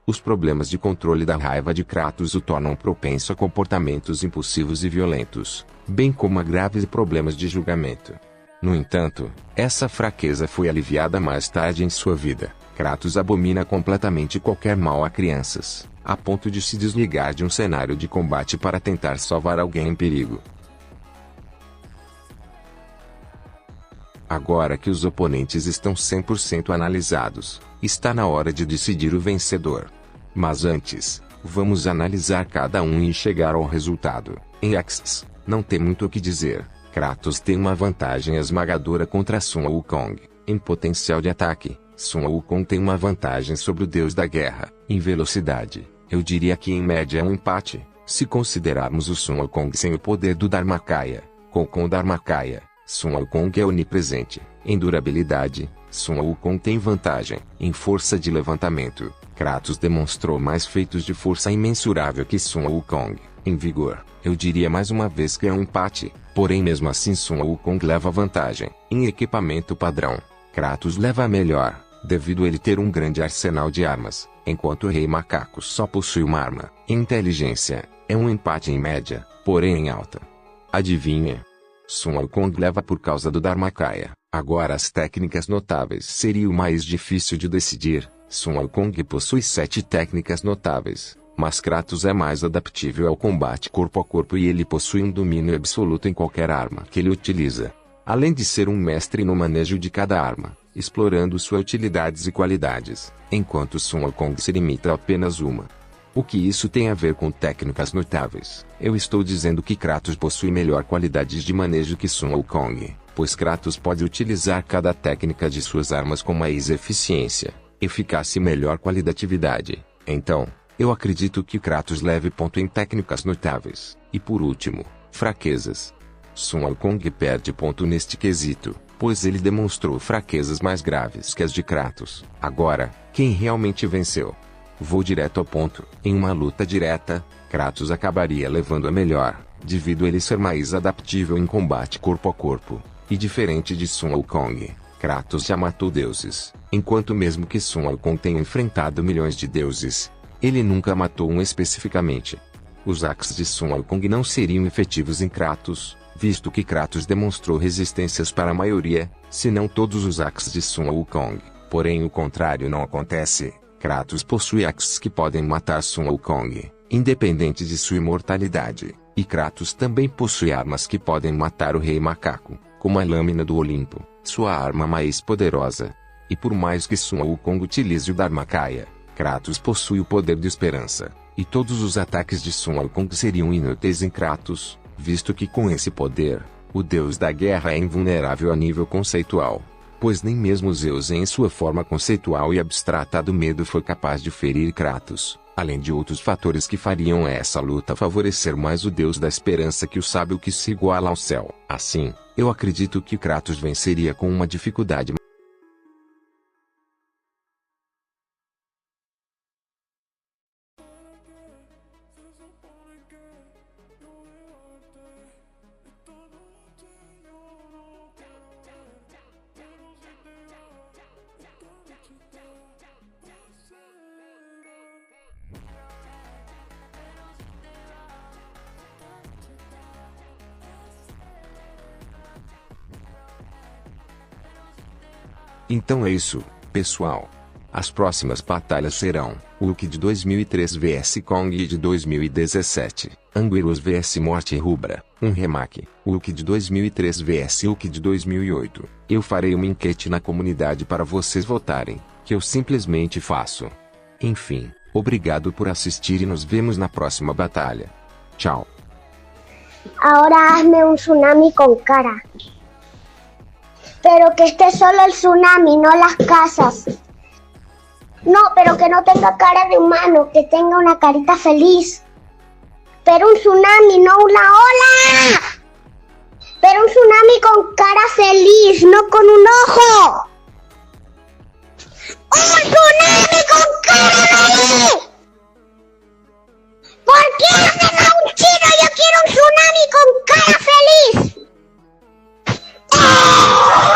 A: Os problemas de controle da raiva de Kratos o tornam propenso a comportamentos impulsivos e violentos, bem como a graves problemas de julgamento. No entanto, essa fraqueza foi aliviada mais tarde em sua vida. Kratos abomina completamente qualquer mal a crianças, a ponto de se desligar de um cenário de combate para tentar salvar alguém em perigo. Agora que os oponentes estão 100% analisados, está na hora de decidir o vencedor. Mas antes, vamos analisar cada um e chegar ao resultado. Em Axis, não tem muito o que dizer. Kratos tem uma vantagem esmagadora contra Sun Wukong. Em potencial de ataque, Sun Wukong tem uma vantagem sobre o deus da guerra. Em velocidade, eu diria que em média é um empate, se considerarmos o Sun Wukong sem o poder do Dharmakaya. Com o Dharmakaya, Sun Wukong é onipresente. Em durabilidade, Sun Wukong tem vantagem. Em força de levantamento, Kratos demonstrou mais feitos de força imensurável que Sun Wukong. Em vigor, eu diria mais uma vez que é um empate, porém mesmo assim Sun Wukong leva vantagem. Em equipamento padrão, Kratos leva a melhor, devido a ele ter um grande arsenal de armas, enquanto o Rei Macaco só possui uma arma. Em inteligência, é um empate em média, porém em alta. Adivinha? Sun Wukong leva por causa do Dharmakaya. Agora as técnicas notáveis seria o mais difícil de decidir. Sun Wukong possui 7 técnicas notáveis, mas Kratos é mais adaptável ao combate corpo a corpo e ele possui um domínio absoluto em qualquer arma que ele utiliza. Além de ser um mestre no manejo de cada arma, explorando suas utilidades e qualidades, enquanto Sun Wukong se limita a apenas uma. O que isso tem a ver com técnicas notáveis? Eu estou dizendo que Kratos possui melhor qualidade de manejo que Sun Wukong, pois Kratos pode utilizar cada técnica de suas armas com mais eficiência, eficácia e melhor qualitatividade. Então, eu acredito que Kratos leve ponto em técnicas notáveis. E por último, fraquezas. Sun Wukong perde ponto neste quesito, pois ele demonstrou fraquezas mais graves que as de Kratos. Agora, quem realmente venceu? Vou direto ao ponto. Em uma luta direta, Kratos acabaria levando a melhor, devido a ele ser mais adaptável em combate corpo a corpo. E diferente de Sun Wukong, Kratos já matou deuses, enquanto mesmo que Sun Wukong tenha enfrentado milhões de deuses, ele nunca matou um especificamente. Os axes de Sun Wukong não seriam efetivos em Kratos, visto que Kratos demonstrou resistências para a maioria, se não todos os axes de Sun Wukong. Porém o contrário não acontece. Kratos possui axes que podem matar Sun Wukong, independente de sua imortalidade, e Kratos também possui armas que podem matar o Rei Macaco, como a Lâmina do Olimpo, sua arma mais poderosa. E por mais que Sun Wukong utilize o Dharmakaya, Kratos possui o poder de esperança, e todos os ataques de Sun Wukong seriam inúteis em Kratos, visto que com esse poder, o deus da guerra é invulnerável a nível conceitual, pois nem mesmo Zeus em sua forma conceitual e abstrata do medo foi capaz de ferir Kratos, além de outros fatores que fariam essa luta favorecer mais o deus da esperança que o sábio que se iguala ao céu. Assim, eu acredito que Kratos venceria com uma dificuldade. Então é isso, pessoal. As próximas batalhas serão Hulk de 2003 vs Kong de 2017, Anguirus vs Morte Rubra, um remake, Hulk de 2003 vs Hulk de 2008. Eu farei uma enquete na comunidade para vocês votarem, que eu simplesmente faço. Enfim, obrigado por assistir e nos vemos na próxima batalha. Tchau.
B: Ahora hazme un tsunami con cara. Pero que esté solo el tsunami, no las casas. No, pero que no tenga cara de humano, que tenga una carita feliz. Pero un tsunami, no una ola. Pero un tsunami con cara feliz, no con un ojo. ¡Un tsunami con cara feliz! ¿Por qué hacen a un chino? Yo quiero un tsunami con cara feliz. ¡Oh!